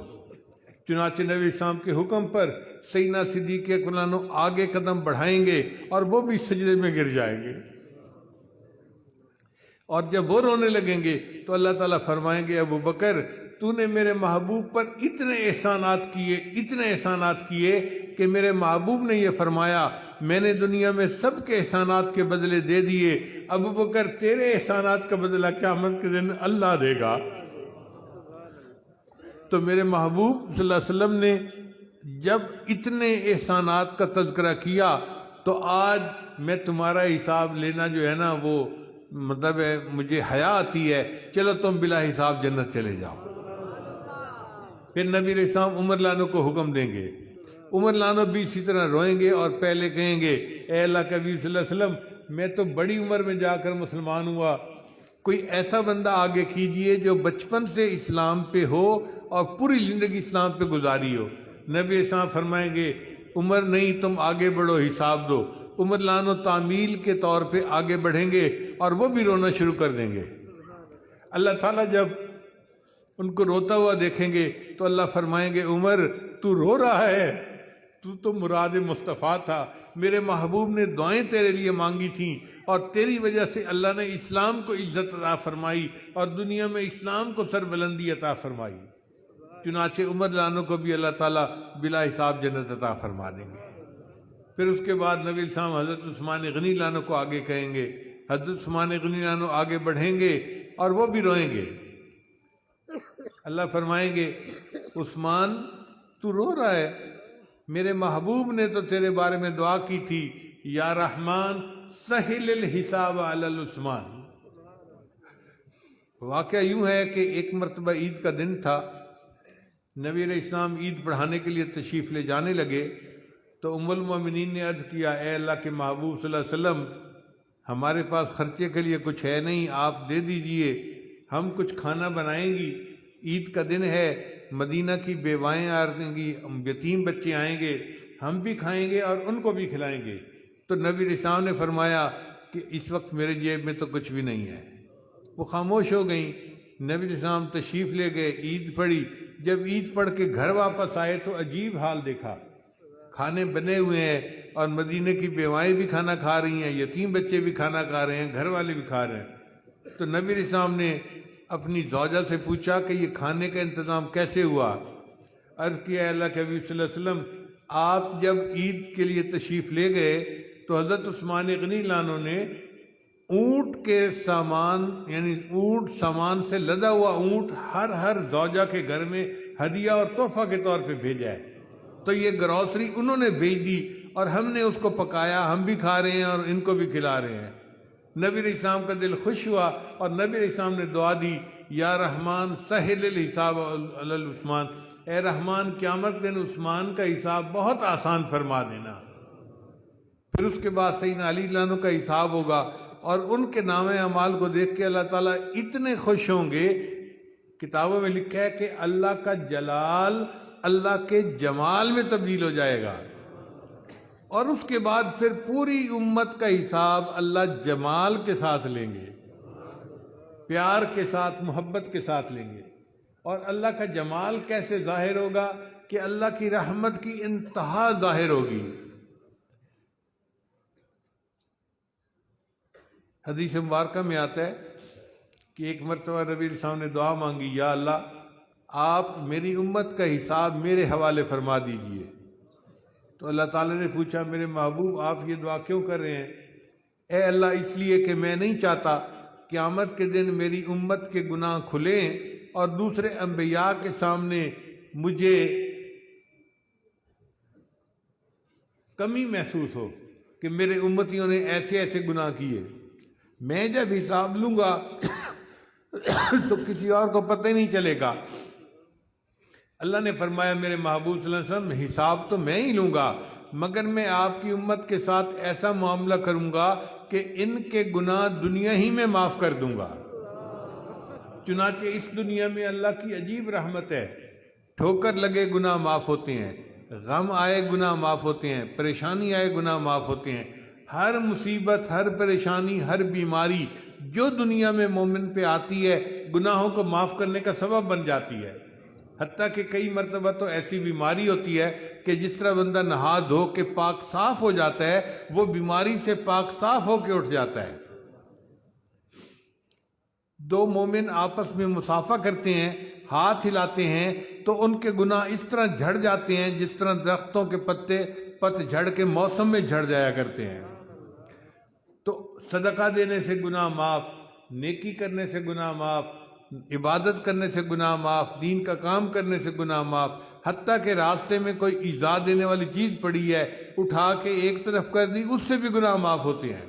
چنانچہ نبی علیہ السلام کے حکم پر سیدنا صدیق اکبر رضی اللہ عنہ آگے قدم بڑھائیں گے اور وہ بھی سجدے میں گر جائیں گے، اور جب وہ رونے لگیں گے تو اللہ تعالیٰ فرمائیں گے، ابو بکر تو نے میرے محبوب پر اتنے احسانات کیے کہ میرے محبوب نے یہ فرمایا، میں نے دنیا میں سب کے احسانات کے بدلے دے دیے، ابو بکر تیرے احسانات کا بدلہ قیامت کے دن اللہ دے گا۔ تو میرے محبوب صلی اللہ علیہ وسلم نے جب اتنے احسانات کا تذکرہ کیا تو آج میں تمہارا حساب لینا جو ہے نا، وہ مطلب ہے مجھے حیا آتی ہے، چلو تم بلا حساب جنت چلے جاؤ۔ پھر نبی علیہ السلام عمر رضی اللہ عنہ کو حکم دیں گے، عمر رضی اللہ عنہ بھی اسی طرح روئیں گے اور پہلے کہیں گے، اے اللہ کے حبیب صلی اللہ علیہ وسلم، میں تو بڑی عمر میں جا کر مسلمان ہوا، کوئی ایسا بندہ آگے کیجئے جو بچپن سے اسلام پہ ہو اور پوری زندگی اسلام پہ گزاری ہو۔ نبی علیہ السلام فرمائیں گے، عمر نہیں، تم آگے بڑھو، حساب دو۔ عمر رضی اللہ عنہ تعمیل کے طور پہ آگے بڑھیں گے اور وہ بھی رونا شروع کر دیں گے۔ اللہ تعالیٰ جب ان کو روتا ہوا دیکھیں گے تو اللہ فرمائیں گے، عمر تو رو رہا ہے، تو مراد مصطفیٰ تھا، میرے محبوب نے دعائیں تیرے لیے مانگی تھیں اور تیری وجہ سے اللہ نے اسلام کو عزت عطا فرمائی اور دنیا میں اسلام کو سربلندی عطا فرمائی۔ چنانچہ عمر رضی اللہ عنہ کو بھی اللہ تعالیٰ بلا حساب جنت عطا فرما دیں گے۔ پھر اس کے بعد نبی علیہ السلام حضرت عثمان غنی رضی اللہ عنہ کو آگے کہیں گے، حضرت عثمان غنی رضی اللہ عنہ آگے بڑھیں گے اور وہ بھی روئیں گے۔ اللہ فرمائیں گے، عثمان تو رو رہا ہے، میرے محبوب نے تو تیرے بارے میں دعا کی تھی، یا رحمان سہل الحساب علی العثمان۔ واقعہ یوں ہے کہ ایک مرتبہ عید کا دن تھا، نبی علیہ السلام عید پڑھانے کے لیے تشریف لے جانے لگے تو ام المومنین نے عرض کیا، اے اللہ کے محبوب صلی اللہ علیہ وسلم، ہمارے پاس خرچے کے لیے کچھ ہے نہیں، آپ دے دیجئے، ہم کچھ کھانا بنائیں گی، عید کا دن ہے، مدینہ کی بیوائیں آئیں گی، یتیم بچے آئیں گے، ہم بھی کھائیں گے اور ان کو بھی کھلائیں گے۔ تو نبی علیہ السلام نے فرمایا کہ اس وقت میرے جیب میں تو کچھ بھی نہیں ہے۔ وہ خاموش ہو گئیں۔ نبی علیہ السلام تشریف لے گئے، عید پڑھی، جب عید پڑھ کے گھر واپس آئے تو عجیب حال دیکھا، کھانے بنے ہوئے ہیں اور مدینہ کی بیوائیں بھی کھانا کھا رہی ہیں، یتیم بچے بھی کھانا کھا رہے ہیں، گھر والے بھی کھا رہے ہیں۔ تو نبی علیہ السلام نے اپنی زوجہ سے پوچھا کہ یہ کھانے کا انتظام کیسے ہوا؟ عرض کیا، اے اللہ کے حبیب صلی اللہ علیہ وسلم، آپ جب عید کے لیے تشریف لے گئے تو حضرت عثمان غنی رضی اللہ عنہ نے اونٹ کے سامان، یعنی اونٹ سامان سے لدا ہوا اونٹ ہر زوجہ کے گھر میں ہدیہ اور تحفہ کے طور پہ بھیجا ہے۔ تو یہ گروسری انہوں نے بھیج دی اور ہم نے اس کو پکایا، ہم بھی کھا رہے ہیں اور ان کو بھی کھلا رہے ہیں۔ نبی علیہ السلام کا دل خوش ہوا اور نبی علیہ السلام نے دعا دی، یا رحمان سہل الحساب علی العثمان، اے رحمان قیامت دن عثمان کا حساب بہت آسان فرما دینا۔ پھر اس کے بعد سیدنا علی رضی اللہ عنہ کا حساب ہوگا اور ان کے نام اعمال کو دیکھ کے اللہ تعالیٰ اتنے خوش ہوں گے، کتابوں میں لکھا ہے کہ اللہ کا جلال اللہ کے جمال میں تبدیل ہو جائے گا۔ اور اس کے بعد پھر پوری امت کا حساب اللہ جمال کے ساتھ لیں گے، پیار کے ساتھ، محبت کے ساتھ لیں گے۔ اور اللہ کا جمال کیسے ظاہر ہوگا کہ اللہ کی رحمت کی انتہا ظاہر ہوگی۔ حدیث مبارکہ میں آتا ہے کہ ایک مرتبہ نبی علیہ السلام نے دعا مانگی، یا اللہ آپ میری امت کا حساب میرے حوالے فرما دیجئے۔ تو اللہ تعالیٰ نے پوچھا، میرے محبوب آپ یہ دعا کیوں کر رہے ہیں؟ اے اللہ اس لیے کہ میں نہیں چاہتا قیامت کے دن میری امت کے گناہ کھلیں اور دوسرے انبیاء کے سامنے مجھے کمی محسوس ہو کہ میرے امتیوں نے ایسے ایسے گناہ کیے۔ میں جب حساب لوں گا تو کسی اور کو پتہ ہی نہیں چلے گا۔ اللہ نے فرمایا، میرے محبوب صلی اللہ علیہ وسلم حساب تو میں ہی لوں گا، مگر میں آپ کی امت کے ساتھ ایسا معاملہ کروں گا کہ ان کے گناہ دنیا ہی میں معاف کر دوں گا۔ چنانچہ اس دنیا میں اللہ کی عجیب رحمت ہے، ٹھوکر لگے گناہ معاف ہوتے ہیں، غم آئے گناہ معاف ہوتے ہیں، پریشانی آئے گناہ معاف ہوتے ہیں۔ ہر مصیبت، ہر پریشانی، ہر بیماری جو دنیا میں مومن پہ آتی ہے گناہوں کو معاف کرنے کا سبب بن جاتی ہے۔ حتیٰ کہ کئی مرتبہ تو ایسی بیماری ہوتی ہے کہ جس طرح بندہ نہا دھو کے پاک صاف ہو جاتا ہے، وہ بیماری سے پاک صاف ہو کے اٹھ جاتا ہے۔ دو مومن آپس میں مصافحہ کرتے ہیں، ہاتھ ہلاتے ہیں تو ان کے گناہ اس طرح جھڑ جاتے ہیں جس طرح درختوں کے پتے پت جھڑ کے موسم میں جھڑ جایا کرتے ہیں۔ تو صدقہ دینے سے گناہ معاف، نیکی کرنے سے گناہ معاف، عبادت کرنے سے گناہ معاف، دین کا کام کرنے سے گناہ معاف، حتیٰ کہ راستے میں کوئی ایذا دینے والی چیز پڑی ہے اٹھا کے ایک طرف کر دی، اس سے بھی گناہ معاف ہوتے ہیں۔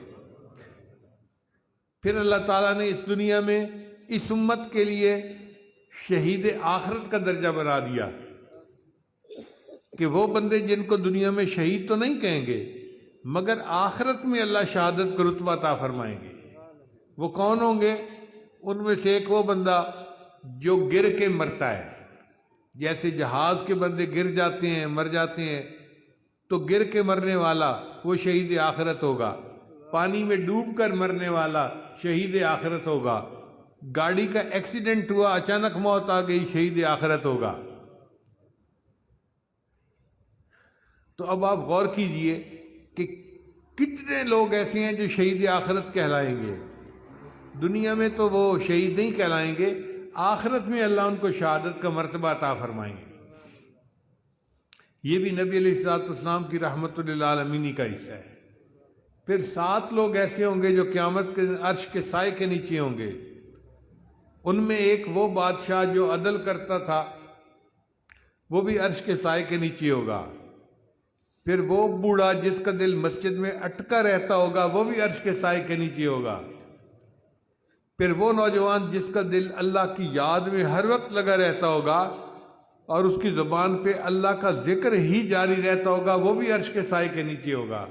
پھر اللہ تعالیٰ نے اس دنیا میں اس امت کے لیے شہید آخرت کا درجہ بنا دیا کہ وہ بندے جن کو دنیا میں شہید تو نہیں کہیں گے مگر آخرت میں اللہ شہادت کا رتبہ عطا فرمائیں گے۔ وہ کون ہوں گے؟ ان میں سے ایک وہ بندہ جو گر کے مرتا ہے، جیسے جہاز کے بندے گر جاتے ہیں، مر جاتے ہیں، تو گر کے مرنے والا وہ شہید آخرت ہوگا۔ پانی میں ڈوب کر مرنے والا شہید آخرت ہوگا۔ گاڑی کا ایکسیڈنٹ ہوا، اچانک موت آ گئی، شہید آخرت ہوگا۔ تو اب آپ غور کیجئے کہ کتنے لوگ ایسے ہیں جو شہید آخرت کہلائیں گے۔ دنیا میں تو وہ شہید نہیں کہلائیں گے، آخرت میں اللہ ان کو شہادت کا مرتبہ عطا فرمائیں گے۔ یہ بھی نبی علیہ الصلوۃ والسلام کی رحمت للعالمین کا حصہ ہے۔ پھر 7 لوگ ایسے ہوں گے جو قیامت کے دن عرش کے سائے کے نیچے ہوں گے۔ ان میں ایک وہ بادشاہ جو عدل کرتا تھا، وہ بھی عرش کے سائے کے نیچے ہوگا۔ پھر وہ بوڑھا جس کا دل مسجد میں اٹکا رہتا ہوگا، وہ بھی عرش کے سائے کے نیچے ہوگا۔ پھر وہ نوجوان جس کا دل اللہ کی یاد میں ہر وقت لگا رہتا ہوگا اور اس کی زبان پہ اللہ کا ذکر ہی جاری رہتا ہوگا، وہ بھی عرش کے سائے کے نیچے ہوگا۔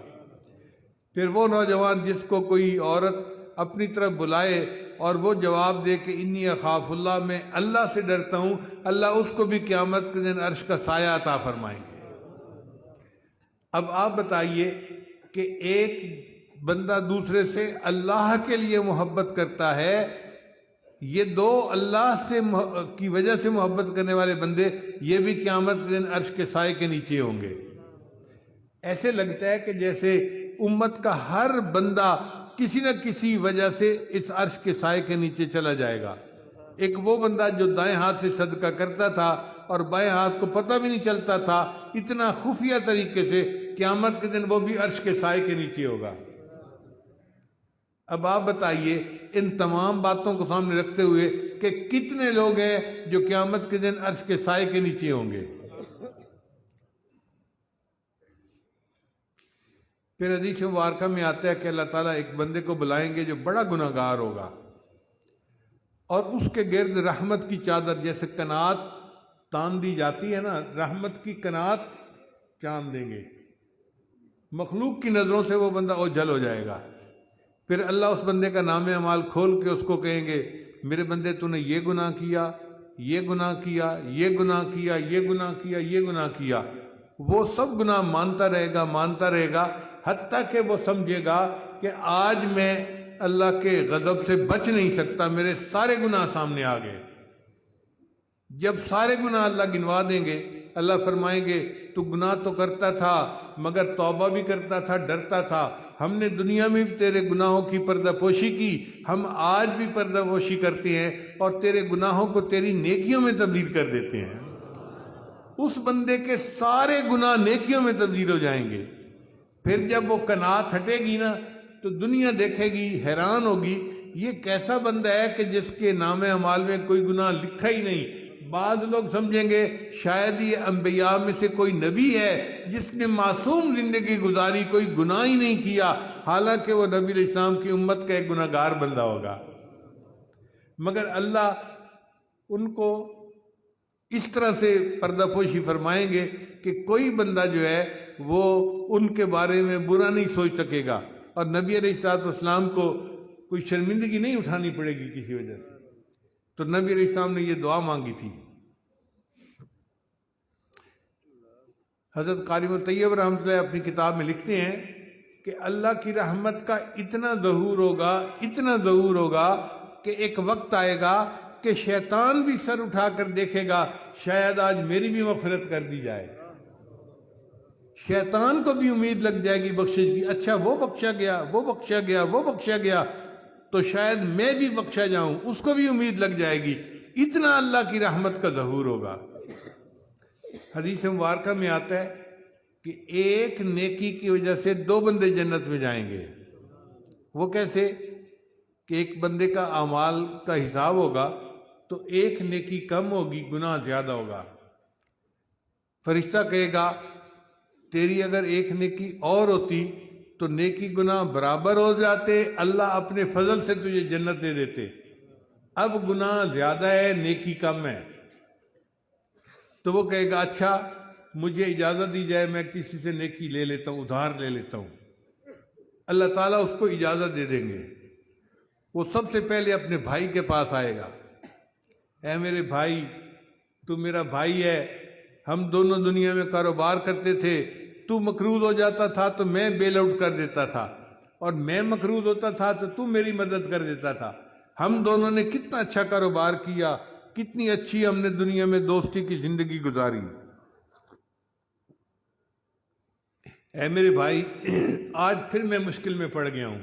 پھر وہ نوجوان جس کو کوئی عورت اپنی طرف بلائے اور وہ جواب دے کہ انی اخاف اللہ، میں اللہ سے ڈرتا ہوں، اللہ اس کو بھی قیامت کے دن عرش کا سایہ عطا فرمائیں گے۔ اب آپ بتائیے کہ ایک بندہ دوسرے سے اللہ کے لیے محبت کرتا ہے، یہ 2 اللہ سے کی وجہ سے محبت کرنے والے بندے یہ بھی قیامت کے دن عرش کے سائے کے نیچے ہوں گے۔ ایسے لگتا ہے کہ جیسے امت کا ہر بندہ کسی نہ کسی وجہ سے اس عرش کے سائے کے نیچے چلا جائے گا۔ ایک وہ بندہ جو دائیں ہاتھ سے صدقہ کرتا تھا اور بائیں ہاتھ کو پتہ بھی نہیں چلتا تھا، اتنا خفیہ طریقے سے قیامت کے دن وہ بھی عرش کے سائے کے نیچے ہوگا۔ اب آپ بتائیے ان تمام باتوں کو سامنے رکھتے ہوئے کہ کتنے لوگ ہیں جو قیامت کے دن عرش کے سائے کے نیچے ہوں گے۔ پھر حدیث مبارکہ میں آتا ہے کہ اللہ تعالیٰ ایک بندے کو بلائیں گے جو بڑا گناہ گار ہوگا، اور اس کے گرد رحمت کی چادر، جیسے کنات تان دی جاتی ہے نا، رحمت کی کنات چاند دیں گے، مخلوق کی نظروں سے وہ بندہ اوجھل ہو جائے گا۔ پھر اللہ اس بندے کا نام اعمال کھول کے اس کو کہیں گے، میرے بندے تو نے یہ گناہ کیا، یہ گناہ کیا، یہ گناہ کیا، یہ گناہ کیا، یہ گناہ کیا۔ وہ سب گناہ مانتا رہے گا حتیٰ کہ وہ سمجھے گا کہ آج میں اللہ کے غضب سے بچ نہیں سکتا، میرے سارے گناہ سامنے آ گئے۔ جب سارے گناہ اللہ گنوا دیں گے، اللہ فرمائیں گے تو گناہ تو کرتا تھا مگر توبہ بھی کرتا تھا، ڈرتا تھا، ہم نے دنیا میں بھی تیرے گناہوں کی پردہ پوشی کی، ہم آج بھی پردہ پوشی کرتے ہیں اور تیرے گناہوں کو تیری نیکیوں میں تبدیل کر دیتے ہیں۔ اس بندے کے سارے گناہ نیکیوں میں تبدیل ہو جائیں گے۔ پھر جب وہ قناعت ہٹے گی نا تو دنیا دیکھے گی، حیران ہوگی، یہ کیسا بندہ ہے کہ جس کے نام اعمال میں کوئی گناہ لکھا ہی نہیں۔ بعض لوگ سمجھیں گے شاید یہ انبیاء میں سے کوئی نبی ہے جس نے معصوم زندگی گزاری، کوئی گناہ ہی نہیں کیا، حالانکہ وہ نبی علیہ السلام کی امت کا ایک گناہ گار بندہ ہوگا۔ مگر اللہ ان کو اس طرح سے پردہ پوشی فرمائیں گے کہ کوئی بندہ جو ہے وہ ان کے بارے میں برا نہیں سوچ سکے گا، اور نبی علیہ السلام کو کوئی شرمندگی نہیں اٹھانی پڑے گی کسی وجہ سے۔ تو نبی علیہ السلام نے یہ دعا مانگی تھی۔ حضرت قاری طیب رحمۃ اللہ اپنی کتاب میں لکھتے ہیں کہ اللہ کی رحمت کا اتنا ظہور ہوگا کہ ایک وقت آئے گا کہ شیطان بھی سر اٹھا کر دیکھے گا شاید آج میری بھی مغفرت کر دی جائے۔ شیطان کو بھی امید لگ جائے گی بخشش کی، اچھا وہ بخشا گیا تو شاید میں بھی بخشا جاؤں، اس کو بھی امید لگ جائے گی۔ اتنا اللہ کی رحمت کا ظہور ہوگا۔ حدیث مبارکہ میں آتا ہے کہ ایک نیکی کی وجہ سے 2 بندے جنت میں جائیں گے۔ وہ کیسے؟ کہ ایک بندے کا اعمال کا حساب ہوگا تو ایک نیکی کم ہوگی، گناہ زیادہ ہوگا۔ فرشتہ کہے گا تیری اگر ایک نیکی اور ہوتی تو نیکی گناہ برابر ہو جاتے، اللہ اپنے فضل سے تجھے جنت دے دیتے، اب گناہ زیادہ ہے، نیکی کم ہے۔ تو وہ کہے گا اچھا مجھے اجازت دی جائے، میں کسی سے نیکی لے لیتا ہوں، ادھار لے لیتا ہوں۔ اللہ تعالیٰ اس کو اجازت دے دیں گے۔ وہ سب سے پہلے اپنے بھائی کے پاس آئے گا، اے میرے بھائی، تو میرا بھائی ہے، ہم دونوں دنیا میں کاروبار کرتے تھے، تو مقروض ہو جاتا تھا تو میں بیل آؤٹ کر دیتا تھا، اور میں مقروض ہوتا تھا تو میری مدد کر دیتا تھا۔ ہم دونوں نے کتنا اچھا کاروبار کیا، کتنی اچھی ہم نے دنیا میں دوستی کی زندگی گزاری۔ اے میرے بھائی، آج پھر میں مشکل میں پڑ گیا ہوں،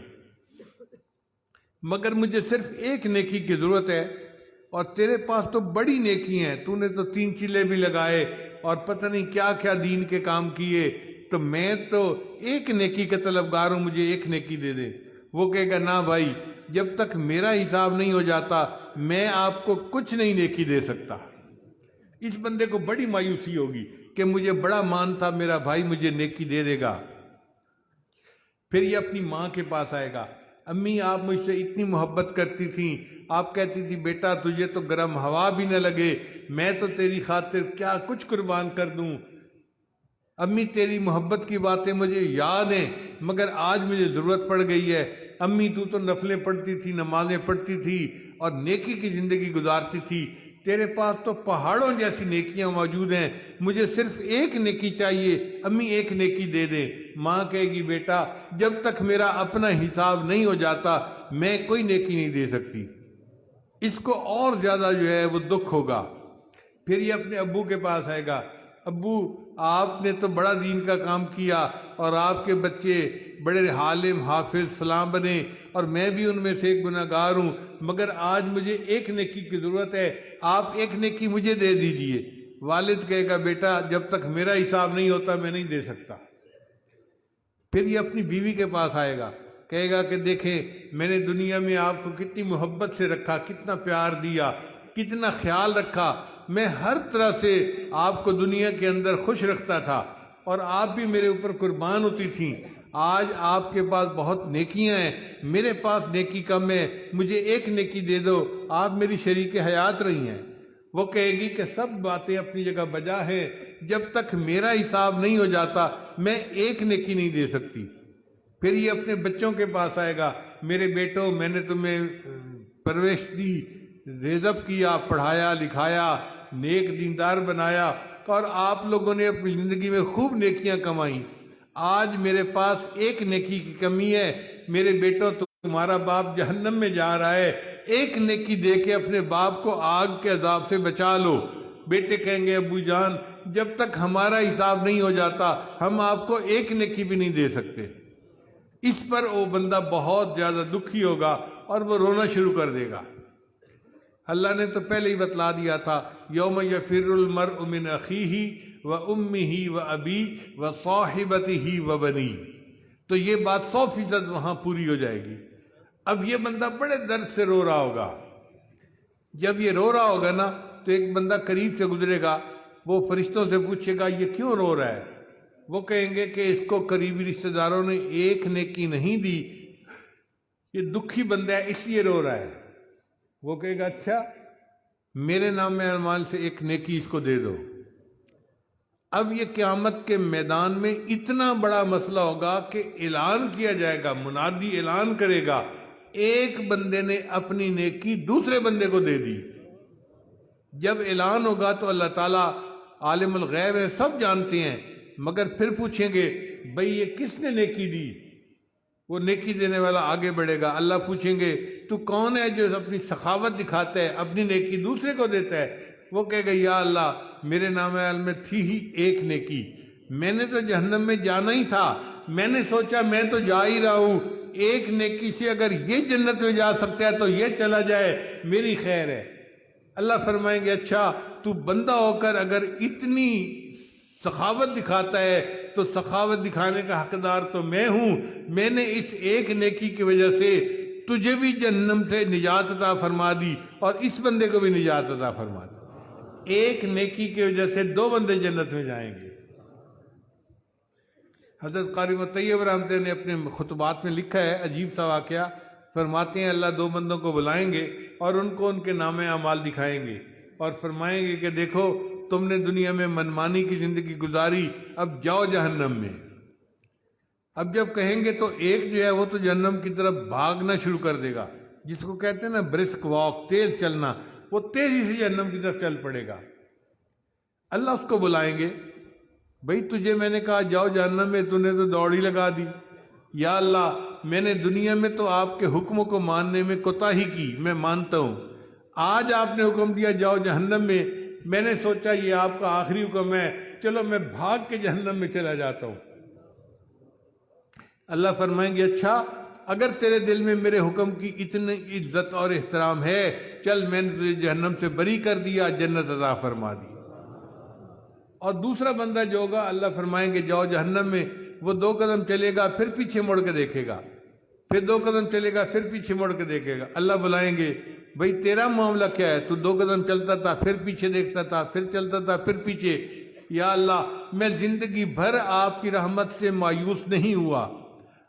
مگر مجھے صرف ایک نیکی کی ضرورت ہے، اور تیرے پاس تو بڑی نیکی ہیں، تو نے تو 3 چیلے بھی لگائے اور پتہ نہیں کیا کیا دین کے کام کیے، تو میں تو ایک نیکی کا طلبگار ہوں، مجھے ایک نیکی دے دے۔ وہ کہے گا نا بھائی، جب تک میرا حساب نہیں ہو جاتا میں آپ کو کچھ نہیں نیکی دے سکتا۔ اس بندے کو بڑی مایوسی ہوگی کہ مجھے بڑا مان تھا، میرا بھائی مجھے نیکی دے دے گا۔ پھر یہ اپنی ماں کے پاس آئے گا، امی آپ مجھ سے اتنی محبت کرتی تھیں، آپ کہتی تھی بیٹا تجھے تو گرم ہوا بھی نہ لگے، میں تو تیری خاطر کیا کچھ قربان کر دوں۔ امی تیری محبت کی باتیں مجھے یاد ہیں، مگر آج مجھے ضرورت پڑ گئی ہے۔ امی تو نفلیں پڑھتی تھی، نمازیں پڑھتی تھی اور نیکی کی زندگی گزارتی تھی، تیرے پاس تو پہاڑوں جیسی نیکیاں موجود ہیں، مجھے صرف ایک نیکی چاہیے، امی ایک نیکی دے دیں۔ ماں کہے گی بیٹا جب تک میرا اپنا حساب نہیں ہو جاتا میں کوئی نیکی نہیں دے سکتی۔ اس کو اور زیادہ جو ہے وہ دکھ ہوگا۔ پھر یہ اپنے ابو کے پاس آئے گا، ابو آپ نے تو بڑا دین کا کام کیا اور آپ کے بچے بڑے عالم حافظ فلاں بنے اور میں بھی ان میں سے ایک گناہ گار ہوں، مگر آج مجھے ایک نیکی کی ضرورت ہے، آپ ایک نیکی مجھے دے دیجئے۔ والد کہے گا بیٹا جب تک میرا حساب نہیں ہوتا میں نہیں دے سکتا۔ پھر یہ اپنی بیوی کے پاس آئے گا، کہے گا کہ دیکھیں میں نے دنیا میں آپ کو کتنی محبت سے رکھا، کتنا پیار دیا، کتنا خیال رکھا، میں ہر طرح سے آپ کو دنیا کے اندر خوش رکھتا تھا اور آپ بھی میرے اوپر قربان ہوتی تھیں۔ آج آپ کے پاس بہت نیکیاں ہیں، میرے پاس نیکی کم ہے، مجھے ایک نیکی دے دو، آپ میری شریک حیات رہی ہیں۔ وہ کہے گی کہ سب باتیں اپنی جگہ بجا ہے، جب تک میرا حساب نہیں ہو جاتا میں ایک نیکی نہیں دے سکتی۔ پھر یہ اپنے بچوں کے پاس آئے گا، میرے بیٹوں میں نے تمہیں پرورش دی، ریزب کیا، پڑھایا لکھایا، نیک دیندار بنایا، اور آپ لوگوں نے اپنی زندگی میں خوب نیکیاں کمائیں، آج میرے پاس ایک نیکی کی کمی ہے، میرے بیٹوں تمہارا باپ جہنم میں جا رہا ہے، ایک نیکی دے کے اپنے باپ کو آگ کے عذاب سے بچا لو۔ بیٹے کہیں گے ابو جان جب تک ہمارا حساب نہیں ہو جاتا ہم آپ کو ایک نیکی بھی نہیں دے سکتے۔ اس پر وہ بندہ بہت زیادہ دکھی ہوگا اور وہ رونا شروع کر دے گا۔ اللہ نے تو پہلے ہی بتلا دیا تھا، یوم یفر المرء من اخیہ و امہ و ابی و صاحبتہ و بنی، تو یہ بات 100% وہاں پوری ہو جائے گی۔ اب یہ بندہ بڑے درد سے رو رہا ہوگا، جب یہ رو رہا ہوگا نا تو ایک بندہ قریب سے گزرے گا، وہ فرشتوں سے پوچھے گا یہ کیوں رو رہا ہے؟ وہ کہیں گے کہ اس کو قریبی رشتہ داروں نے ایک نیکی نہیں دی، یہ دکھی بندہ ہے اس لیے رو رہا ہے۔ وہ کہے گا اچھا میرے نام اعمال سے ایک نیکی اس کو دے دو۔ اب یہ قیامت کے میدان میں اتنا بڑا مسئلہ ہوگا کہ اعلان کیا جائے گا، منادی اعلان کرے گا، ایک بندے نے اپنی نیکی دوسرے بندے کو دے دی۔ جب اعلان ہوگا تو اللہ تعالیٰ عالم الغیب ہے، سب جانتے ہیں، مگر پھر پوچھیں گے بھئی یہ کس نے نیکی دی؟ وہ نیکی دینے والا آگے بڑھے گا، اللہ پوچھیں گے تو کون ہے جو اپنی سخاوت دکھاتا ہے، اپنی نیکی دوسرے کو دیتا ہے؟ وہ کہے گا یا اللہ میرے نام اعمال میں تھی ہی ایک نیکی، میں نے تو جہنم میں جانا ہی تھا، میں نے سوچا میں تو جا ہی رہا ہوں، ایک نیکی سے اگر یہ جنت میں جا سکتا ہے تو یہ چلا جائے، میری خیر ہے۔ اللہ فرمائیں گے اچھا تو بندہ ہو کر اگر اتنی سخاوت دکھاتا ہے تو سخاوت دکھانے کا حقدار تو میں ہوں، میں نے اس ایک نیکی کی وجہ سے تجھے بھی جہنم سے نجات عطا فرما دی اور اس بندے کو بھی نجات عطا فرما دی۔ ایک نیکی کی وجہ سے دو بندے جنت میں جائیں گے۔ حضرت قاری مطیب رحمۃ اللہ نے اپنے خطبات میں لکھا ہے، عجیب سا واقعہ، فرماتے ہیں اللہ دو بندوں کو بلائیں گے اور ان کو ان کے نام اعمال دکھائیں گے اور فرمائیں گے کہ دیکھو تم نے دنیا میں منمانی کی زندگی گزاری، اب جاؤ جہنم میں۔ اب جب کہیں گے تو ایک جو ہے وہ تو جہنم کی طرف بھاگنا شروع کر دے گا، جس کو کہتے ہیں نا برسک واک، تیز چلنا، وہ تیزی سے جہنم کی طرف چل پڑے گا۔ اللہ اس کو بلائیں گے، بھئی تجھے میں نے کہا جاؤ جہنم میں، تو نے تو دوڑی لگا دی۔ یا اللہ میں نے دنیا میں تو آپ کے حکموں کو ماننے میں کوتاہی کی، میں مانتا ہوں، آج آپ نے حکم دیا جاؤ جہنم میں نے سوچا یہ آپ کا آخری حکم ہے، چلو میں بھاگ کے جہنم میں چلا جاتا ہوں۔ اللہ فرمائیں گے اچھا اگر تیرے دل میں میرے حکم کی اتنی عزت اور احترام ہے، چل میں نے تجھے جہنم سے بری کر دیا، جنت عطا فرما دی۔ اور دوسرا بندہ جو ہوگا اللہ فرمائیں گے جاؤ جہنم میں، وہ 2 قدم چلے گا پھر پیچھے مڑ کے دیکھے گا، پھر 2 قدم چلے گا پھر پیچھے مڑ کے دیکھے گا۔ اللہ بلائیں گے بھئی تیرا معاملہ کیا ہے؟ تو 2 قدم چلتا تھا پھر پیچھے دیکھتا تھا، پھر چلتا تھا پھر پیچھے۔ یا اللہ میں زندگی بھر آپ کی رحمت سے مایوس نہیں ہوا،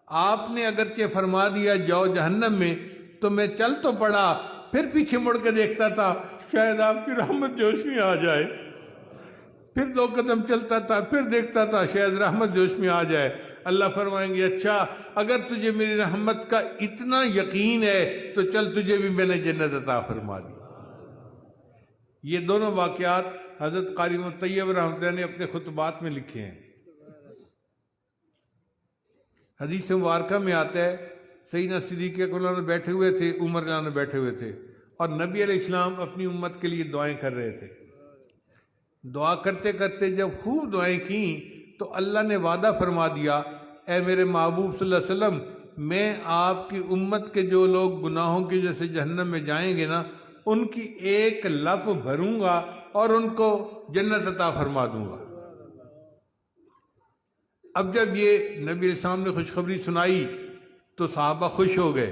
آپ نے اگرچہ فرما دیا جاؤ جہنم میں تو میں چل تو پڑا، پھر پیچھے مڑ کے دیکھتا تھا شاید آپ کی رحمت جوش میں آ جائے، پھر 2 قدم چلتا تھا پھر دیکھتا تھا شاید رحمت جوش میں آ جائے۔ اللہ فرمائیں گے اچھا اگر تجھے میری رحمت کا اتنا یقین ہے تو چل تجھے بھی میں نے جنت عطا فرما دی۔ یہ دونوں واقعات حضرت قاری مطیب رحمۃ اللہ نے اپنے خطبات میں لکھے ہیں۔ حدیث مبارکہ میں آتا ہے سیدنا صدیق اکبر بیٹھے ہوئے تھے، عمر رضی اللہ عنہ بیٹھے ہوئے تھے اور نبی علیہ السلام اپنی امت کے لیے دعائیں کر رہے تھے۔ دعا کرتے کرتے جب خوب دعائیں کیں تو اللہ نے وعدہ فرما دیا، اے میرے محبوب صلی اللہ علیہ وسلم میں آپ کی امت کے جو لوگ گناہوں کی وجہ سے جہنم میں جائیں گے نا ان کی ایک لف بھروں گا اور ان کو جنت عطا فرما دوں گا۔ اب جب یہ نبی علیہ السلام نے خوشخبری سنائی تو صحابہ خوش ہو گئے،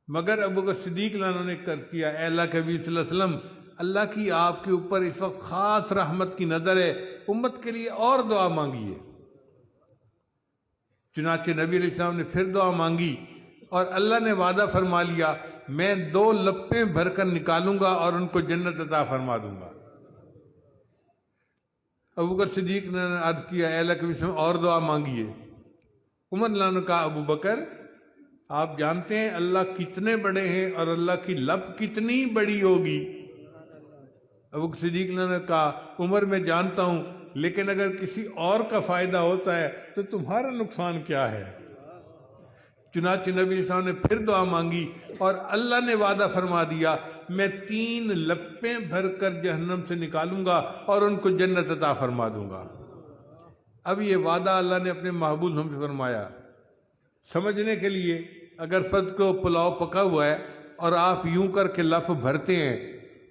مگر ابوبکر صدیق رضی اللہ عنہ نے کر کیا، اے اللہ کے حبیب صلی اللہ علیہ وسلم اللہ کی آپ کے اوپر اس وقت خاص رحمت کی نظر ہے، امت کے لیے اور دعا مانگی ہے۔ چنانچہ نبی علیہ السلام نے پھر دعا مانگی اور اللہ نے وعدہ فرما لیا میں 2 لپیں بھر کر نکالوں گا اور ان کو جنت عطا فرما دوں گا۔ ابوبکر صدیق نے عرض کیا اے اللہ کے حبیب صلی اللہ علیہ وسلم اور دعا مانگیے۔ عمر رضی اللہ عنہ نے کہا ابوبکر آپ جانتے ہیں اللہ کتنے بڑے ہیں اور اللہ کی لپ کتنی بڑی ہوگی، ابو بکر صدیق نے کہا عمر میں جانتا ہوں، لیکن اگر کسی اور کا فائدہ ہوتا ہے تو تمہارا نقصان کیا ہے؟ چنانچہ نبی علیہ السلام نے پھر دعا مانگی اور اللہ نے وعدہ فرما دیا میں 3 لپیں بھر کر جہنم سے نکالوں گا اور ان کو جنت عطا فرما دوں گا۔ اب یہ وعدہ اللہ نے اپنے محبوب ہم سے فرمایا۔ سمجھنے کے لیے اگر فرض کو پلاؤ پکا ہوا ہے اور آپ یوں کر کے لپ بھرتے ہیں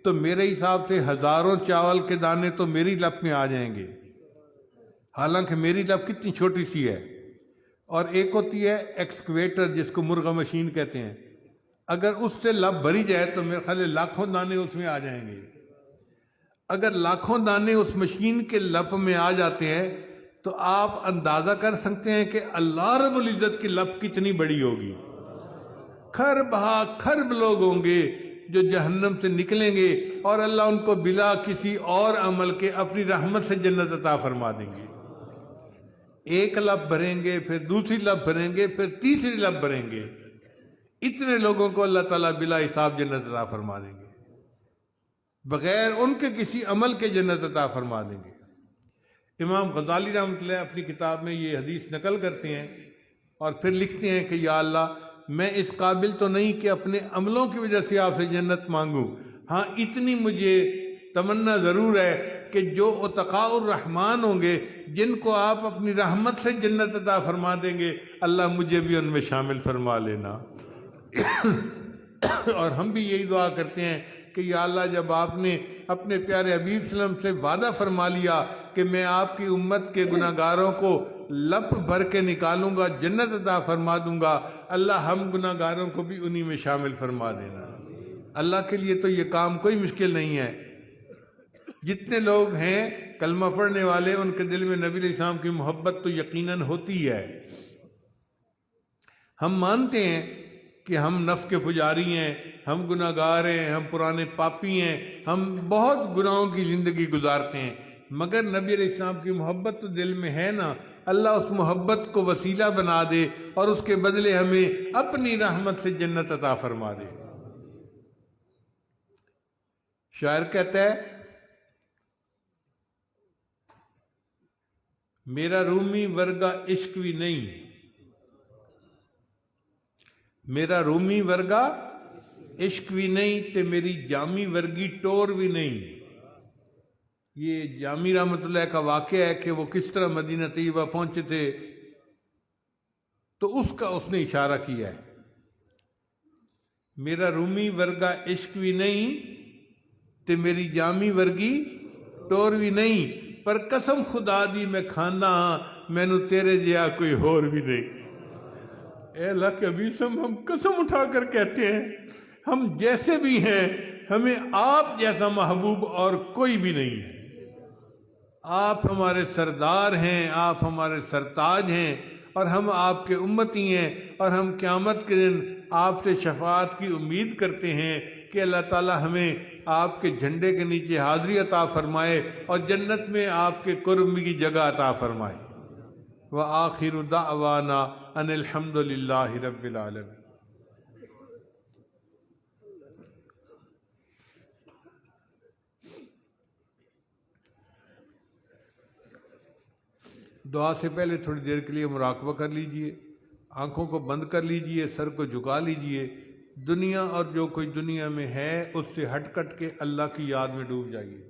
تو میرے حساب سے ہزاروں چاول کے دانے تو میری لپ میں آ جائیں گے، حالانکہ میری لپ کتنی چھوٹی سی ہے۔ اور ایک ہوتی ہے ایکسکویٹر جس کو مرغا مشین کہتے ہیں، اگر اس سے لپ بھری جائے تو میرے خیال ہے لاکھوں دانے اس میں آ جائیں گے۔ اگر لاکھوں دانے اس مشین کے لپ میں آ جاتے ہیں تو آپ اندازہ کر سکتے ہیں کہ اللہ رب العزت کی لپ کتنی بڑی ہوگی۔ خرب خرب لوگ ہوں گے جو جہنم سے نکلیں گے اور اللہ ان کو بلا کسی اور عمل کے اپنی رحمت سے جنت عطا فرما دیں گے۔ ایک لپ بھریں گے، پھر دوسری لپ بھریں گے، پھر تیسری لپ بھریں گے، اتنے لوگوں کو اللہ تعالیٰ بلا حساب جنت عطا فرما دیں گے، بغیر ان کے کسی عمل کے جنت عطا فرما دیں گے۔ امام غزالی رحمۃ اللہ اپنی کتاب میں یہ حدیث نقل کرتے ہیں اور پھر لکھتے ہیں کہ یا اللہ میں اس قابل تو نہیں کہ اپنے عملوں کی وجہ سے آپ سے جنت مانگوں، ہاں اتنی مجھے تمنا ضرور ہے کہ جو اتقاء الرحمن ہوں گے جن کو آپ اپنی رحمت سے جنت عطا فرما دیں گے، اللہ مجھے بھی ان میں شامل فرما لینا۔ اور ہم بھی یہی دعا کرتے ہیں کہ یا اللہ جب آپ نے اپنے پیارے حبیب صلی اللہ علیہ وسلم سے وعدہ فرما لیا کہ میں آپ کی امت کے گناہ گاروں کو لپ بھر کے نکالوں گا، جنت عطا فرما دوں گا، اللہ ہم گناہ گاروں کو بھی انہی میں شامل فرما دینا۔ اللہ کے لیے تو یہ کام کوئی مشکل نہیں ہے۔ جتنے لوگ ہیں کلمہ پڑھنے والے ان کے دل میں نبی علیہ السلام کی محبت تو یقیناً ہوتی ہے۔ ہم مانتے ہیں کہ ہم نفس کے پجاری ہیں، ہم گناہ گار ہیں، ہم پرانے پاپی ہیں، ہم بہت گناہوں کی زندگی گزارتے ہیں، مگر نبی علیہ السلام کی محبت تو دل میں ہے نا۔ اللہ اس محبت کو وسیلہ بنا دے اور اس کے بدلے ہمیں اپنی رحمت سے جنت عطا فرما دے۔ شاعر کہتا ہے میرا رومی ورگا عشق بھی نہیں، میرا رومی ورگا عشق بھی نہیں تے میری جامی ورگی ٹور بھی نہیں۔ یہ جامی رحمت اللہ کا واقعہ ہے کہ وہ کس طرح مدینہ طیبہ پہنچے تھے، تو اس کا اس نے اشارہ کیا ہے۔ میرا رومی ورگا عشق بھی نہیں تے میری جامی ورگی ٹور بھی نہیں، پر قسم خدا دی میں کھانا ہاں مینو تیرے جیا کوئی اور بھی نہیں۔ اے اللہ کے حبیب صاحب ہم قسم اٹھا کر کہتے ہیں ہم جیسے بھی ہیں ہمیں آپ جیسا محبوب اور کوئی بھی نہیں ہے۔ آپ ہمارے سردار ہیں، آپ ہمارے سرتاج ہیں اور ہم آپ کے امتی ہیں، اور ہم قیامت کے دن آپ سے شفاعت کی امید کرتے ہیں کہ اللہ تعالی ہمیں آپ کے جھنڈے کے نیچے حاضری عطا فرمائے اور جنت میں آپ کے قرب کی جگہ عطا فرمائے۔ وآخر دعوانا ان الحمد للہ رب العالمین۔ دعا سے پہلے تھوڑی دیر کے لیے مراقبہ کر لیجئے، آنکھوں کو بند کر لیجئے، سر کو جھکا لیجئے، دنیا اور جو کوئی دنیا میں ہے اس سے ہٹ کٹ کے اللہ کی یاد میں ڈوب جائیے۔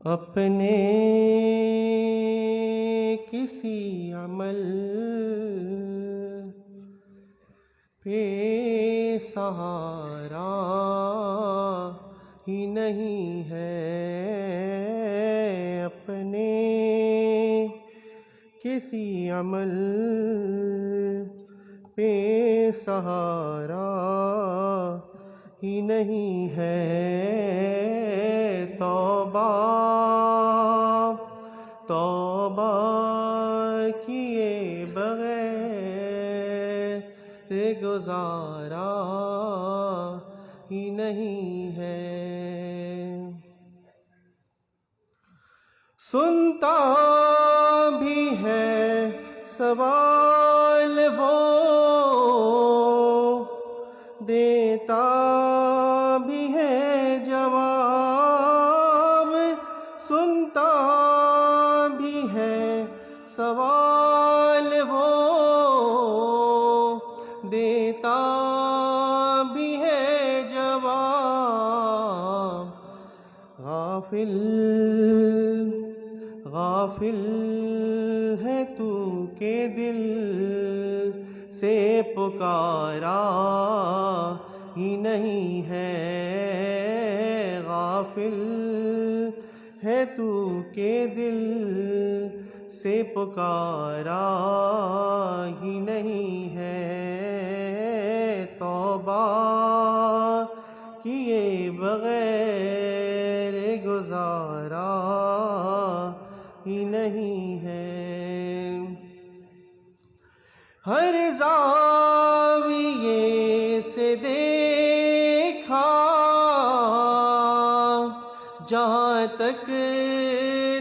اپنے کسی عمل پہ سہارا ہی نہیں ہے، اپنے کسی عمل پہ سہارا ہی نہیں ہے، توبہ توبہ کیے بغیر گزارا ہی نہیں ہے۔ سنتا بھی ہے سوال وہ، دیتا بھی ہے جواب، سنتا بھی ہے سوال وہ، دیتا بھی ہے جواب، غافل غافل ہے تو کہ دل سے پکارا ہی نہیں ہے، غافل ہے تو کہ دل سے پکارا ہی نہیں ہے، توبہ کیے بغیر گزارا ہی نہیں ہے۔ ہر زاویے سے دیکھا جہاں تک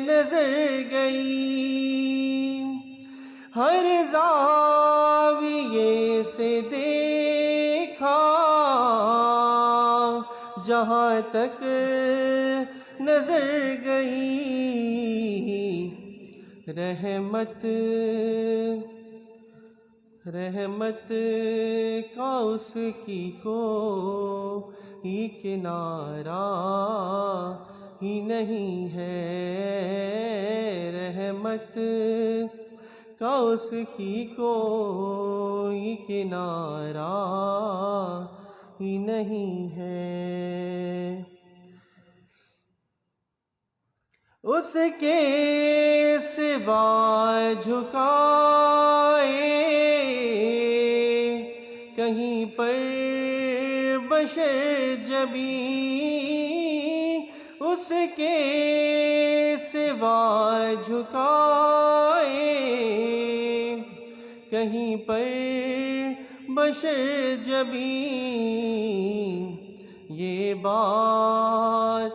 نظر گئی، ہر زاویے سے دیکھا جہاں تک نظر گئی، رحمت رحمت کا اس کی کوئی کنارہ ہی نہیں ہے، رحمت کا اس کی کوئی کنارہ ہی نہیں ہے، اس کے سوا جھکائے کہیں پر بشر جبیں، اس کے سوا جھکائے کہیں پر بشر جبیں، یہ بات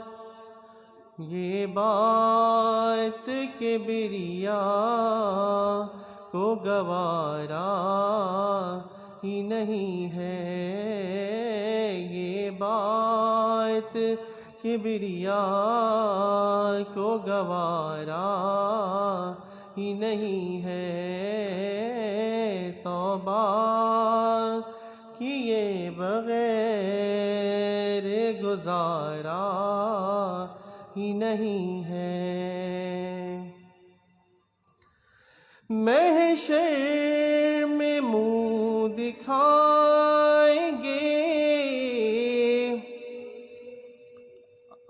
کبریا کو گوارا ہی نہیں ہے، یہ بات کبریا کو گوارا ہی نہیں ہے، توبہ کیے بغیر گزارا ہی نہیں ہے۔ محشر میں منہ دکھائیں گے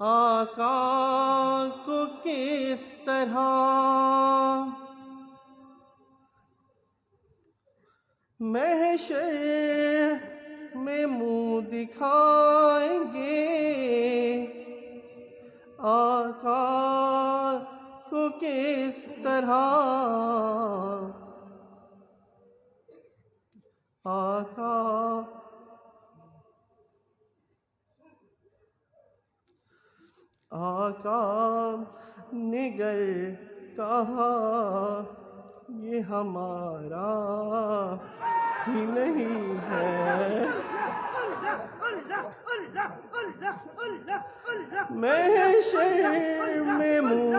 آقا کو کس طرح، محشر میں منہ دکھائیں گے آقا کو کس طرح، آقا نگر کہا یہ ہمارا ہی نہیں ہے، محشر میں منہ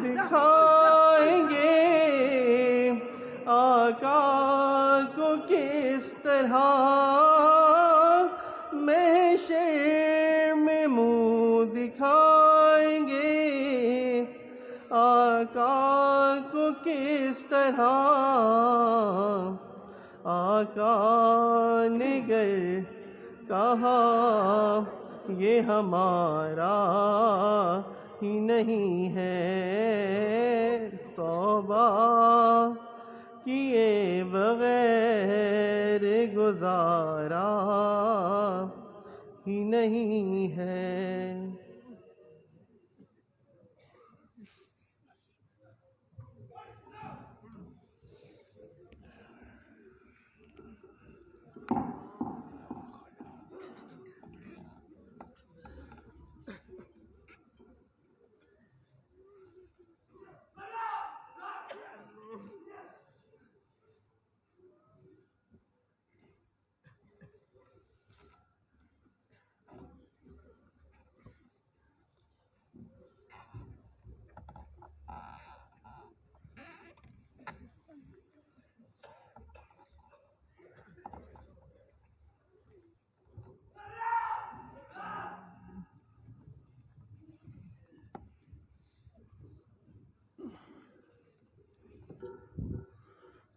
دکھائیں گے آقا کو کس طرح، محشر میں منہ دکھائیں گے کس طرح آقا نے گر کہا یہ ہمارا ہی نہیں ہے، توبہ کیے بغیر گزارا ہی نہیں ہے۔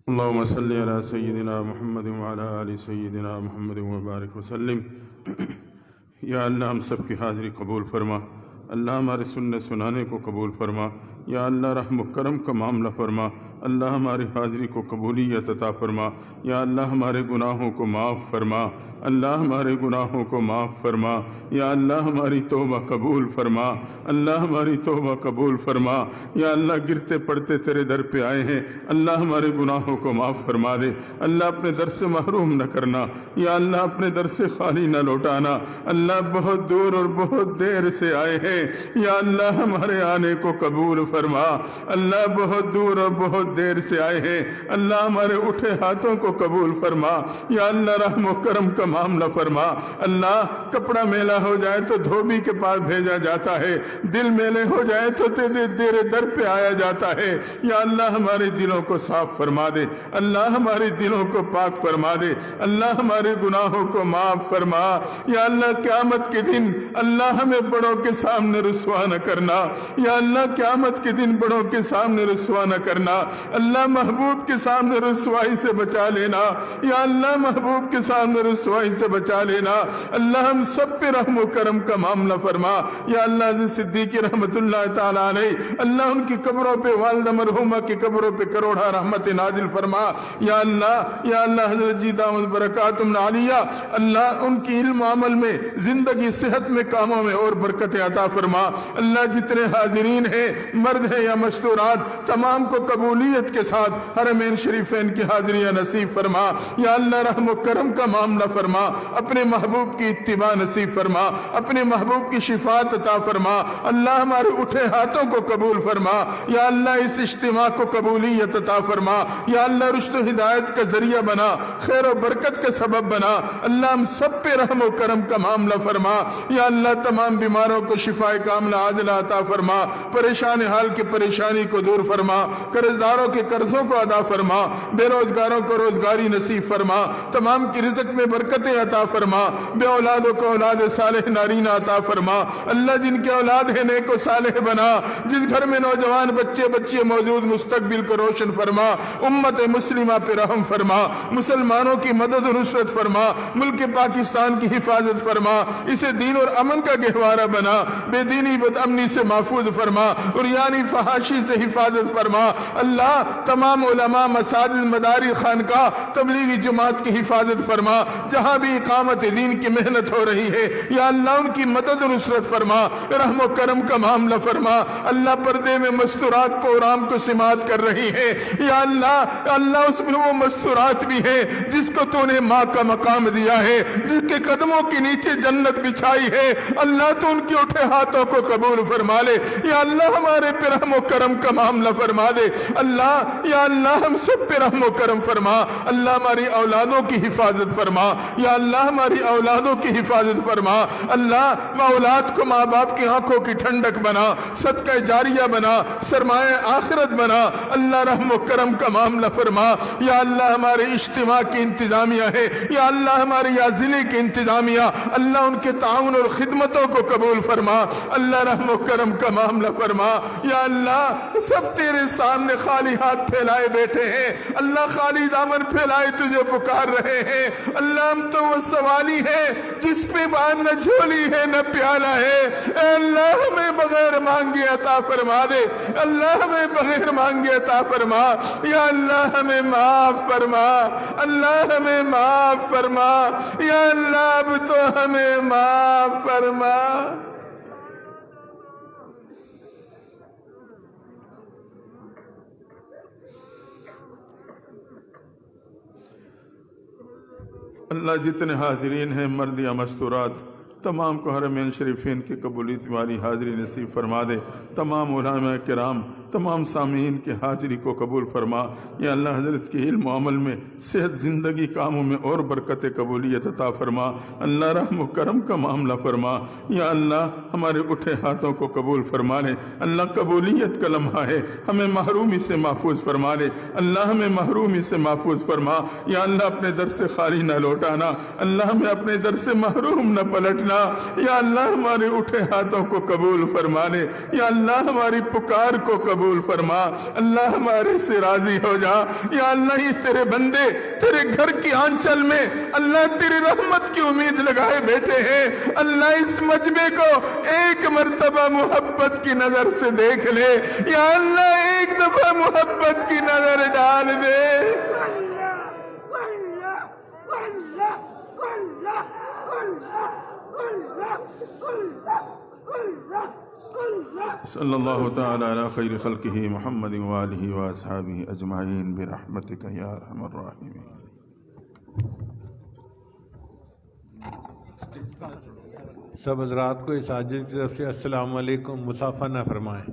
اللهم صل على سيدنا محمد وعلى آل سيدنا محمد وبارک وسلم۔ یا اللہ ہم سب کی حاضری قبول فرما، اللہ ہمارے سننے سنانے کو قبول فرما، یا اللہ رحم و کرم کا معاملہ فرما، اللہ ہماری حاضری کو قبولیت عطا فرما، یا اللہ ہمارے گناہوں کو معاف فرما، اللہ ہمارے گناہوں کو معاف فرما، یا اللہ ہماری توبہ قبول فرما، اللہ ہماری توبہ قبول فرما، یا اللہ گرتے پڑتے تیرے در پہ آئے ہیں، اللہ ہمارے گناہوں کو معاف فرما دے، اللہ اپنے در سے محروم نہ کرنا، یا اللہ اپنے در سے خالی نہ لوٹانا، اللہ بہت دور اور بہت دیر سے آئے ہیں، یا اللہ ہمارے آنے کو قبول فرما، اللہ بہت دور اور بہت دیر سے آئے ہیں، اللہ ہمارے اٹھے ہاتھوں کو قبول فرما، یا اللہ رحم و کرم کا معاملہ فرما، اللہ کپڑا میلا ہو جائے تو دھوبی کے پاس بھیجا جاتا ہے، دل میلے ہو جائے تو تیرے در پہ آیا جاتا ہے، یا اللہ ہمارے دلوں کو صاف فرما دے، اللہ ہمارے دلوں کو پاک فرما دے، اللہ ہمارے گناہوں کو معاف فرما، یا اللہ قیامت کے دن اللہ ہمیں بڑوں کے سامنے رسوا نہ کرنا، یا اللہ قیامت کے دن بڑوں کے سامنے رسوا نہ کرنا، اللہ محبوب کے سامنے رسوائی سے بچا لینا، یا اللہ محبوب کے سامنے رسوائی سے بچا لینا، اللہ ہم سب پہ رحم و کرم کا معاملہ فرما، یا اللہ حضرت صدیقی رحمت اللہ تعالیٰ علیہ، اللہ ان کی قبروں پہ والدہ مرحومہ کی قبروں پہ کروڑا رحمت نازل فرما، یا اللہ حضرت جی دامت برکاتہم عالیہ، اللہ ان کی علم و عمل میں، زندگی صحت میں، کاموں میں اور برکت عطا فرما، اللہ جتنے حاضرین ہیں مرد ہیں یا مستورات تمام کو قبولیت کے ساتھ حرمین شریفین کی حاضریاں نصیب فرما، یا اللہ رحم و کرم کا معاملہ فرما، اپنے محبوب کی اتباع نصیب فرما، اپنے محبوب کی شفاعت عطا فرما، اللہ ہمارے اٹھے ہاتھوں کو قبول فرما، یا اللہ اس اجتماع کو قبولیت عطا فرما، یا اللہ رشد و ہدایت کا ذریعہ بنا، خیر و برکت کا سبب بنا، اللہ ہم سب پہ رحم و کرم کا معاملہ فرما، یا اللہ تمام بیماروں کو شفاء کاملہ عاجلہ عطا فرما، پریشان حال کی پریشانی کو دور فرما، قرضداروں کے قرضوں کو ادا فرما، بے روزگاروں کو روزگاری نصیب فرما، تمام کی رزق میں برکتیں عطا فرما، بے اولادوں کو اولاد صالح نارینہ عطا فرما، اللہ جن کے اولاد ہے نیک و صالح بنا، جس گھر میں نوجوان بچے بچیاں موجود مستقبل کو روشن فرما، امت مسلمہ پہ رحم فرما، مسلمانوں کی مدد و نصرت فرما، ملک پاکستان کی حفاظت فرما، اسے دین اور امن کا گہوارہ بنا، بے دینی بد امنی سے محفوظ فرما، عریانی فحاشی سے حفاظت فرما، اللہ تمام علماء مساجد مدارس خانقاہ تبلیغی جماعت کی حفاظت فرما، جہاں بھی اقامت دین کی محنت ہو رہی ہے یا اللہ ان کی مدد و نصرت فرما، رحم و کرم کا معاملہ فرما، اللہ پردے میں مستورات پروگرام کو سماعت کر رہی ہے، یا اللہ اس میں وہ مستورات بھی ہے جس کو تو نے ماں کا مقام دیا ہے، جس کے قدموں کے نیچے جنت بچھائی ہے، اللہ تو ان کے اٹھے ہاتھوں کو قبول فرما لے، یا اللہ ہمارے پہ رحم و کرم کا معاملہ فرما دے، اللہ یا اللہ ہم سب پہ رحم و کرم فرما، اللہ ہماری اولادوں کی حفاظت فرما، یا اللہ ہماری اولادوں کی حفاظت فرما، اللہ اولاد کو ماں باپ کی آنکھوں کی ٹھنڈک بنا، صدقہ جاریہ بنا، سرمایہ آخرت بنا، اللہ رحم و کرم کا معاملہ فرما، یا اللہ ہمارے اجتماع کی انتظامیہ ہے، یا اللہ ہمارے یا ضلع کی انتظامیہ، اللہ ان کے تعاون اور خدمتوں کو قبول فرما، اللہ رحم و کرم کا معاملہ فرما۔ یا اللہ سب تیرے سامنے خالی ہاتھ پھیلائے بیٹھے ہیں، اللہ خالی دامن پھیلائے تجھے پکار رہے ہیں۔ اللہ ہم تو وہ سوالی ہیں جس پہ بان نہ جھولی ہے نہ پیالہ ہے، اے اللہ ہمیں بغیر مانگے عطا فرما دے، اللہ ہمیں بغیر مانگے عطا فرما، یا اللہ ہمیں معاف فرما، اللہ ہمیں معاف فرما، یا اللہ اب تو ہمیں معاف فرما۔ اللہ جتنے حاضرین ہیں مرد یا مستورات تمام کو حرمین شریفین کی قبولیت والی حاضری نصیب فرما دے، تمام علماء کرام تمام سامعین کی حاضری کو قبول فرما۔ یا اللہ حضرت کے علم و عمل میں صحت زندگی کاموں میں اور برکت قبولیت عطا فرما، اللہ رحم و کرم کا معاملہ فرما۔ یا اللہ ہمارے اٹھے ہاتھوں کو قبول فرما لے، اللہ قبولیت کا لمحہ ہے، ہمیں محرومی سے محفوظ فرما لے، اللہ ہمیں محرومی سے محفوظ فرما۔ یا اللہ اپنے در سے خالی نہ لوٹانا، اللہ ہمیں اپنے در سے محروم نہ پلٹنا۔ یا اللہ ہمارے اٹھے ہاتھوں کو قبول فرما لے، یا اللہ ہماری پکار کو قبول فرما، اللہ ہمارے سے راضی ہو جا۔ یا اللہ یہ تیرے بندے تیرے گھر کی آنچل میں اللہ تیری رحمت کی امید لگائے بیٹھے ہیں، اللہ اس مجمع کو ایک مرتبہ محبت کی نظر سے دیکھ لے، یا اللہ ایک دفعہ محبت کی نظر ڈال دے۔ صلی اللہ تعالی علی خیر خلقہ محمد وآلہ واصحابہ اجمعین برحمتک یا ارحم الراحمین۔ سب حضرات کو اس حاجت کی طرف سے السلام علیکم مصافحہ نہ فرمائیں۔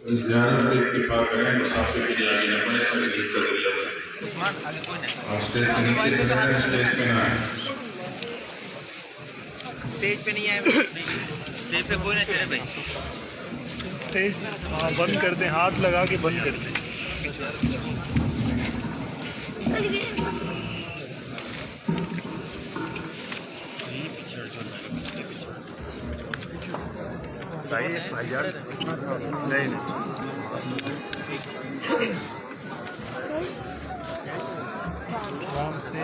زیارت پہ اتفاق کریں، مسافر کی جائے نہ بنے تو عزت کا ذریعہ بنے۔ اسٹیج پہ نیچے رہے، اسٹیج پہ نہ آئے۔ اسٹیج پہ نہیں آئے، اسٹیج پہ کوئی نہ چلے بھائی، اسٹیج بند کر دیں، ہاتھ لگا کے بند کر دیں۔ نہیں آرام سے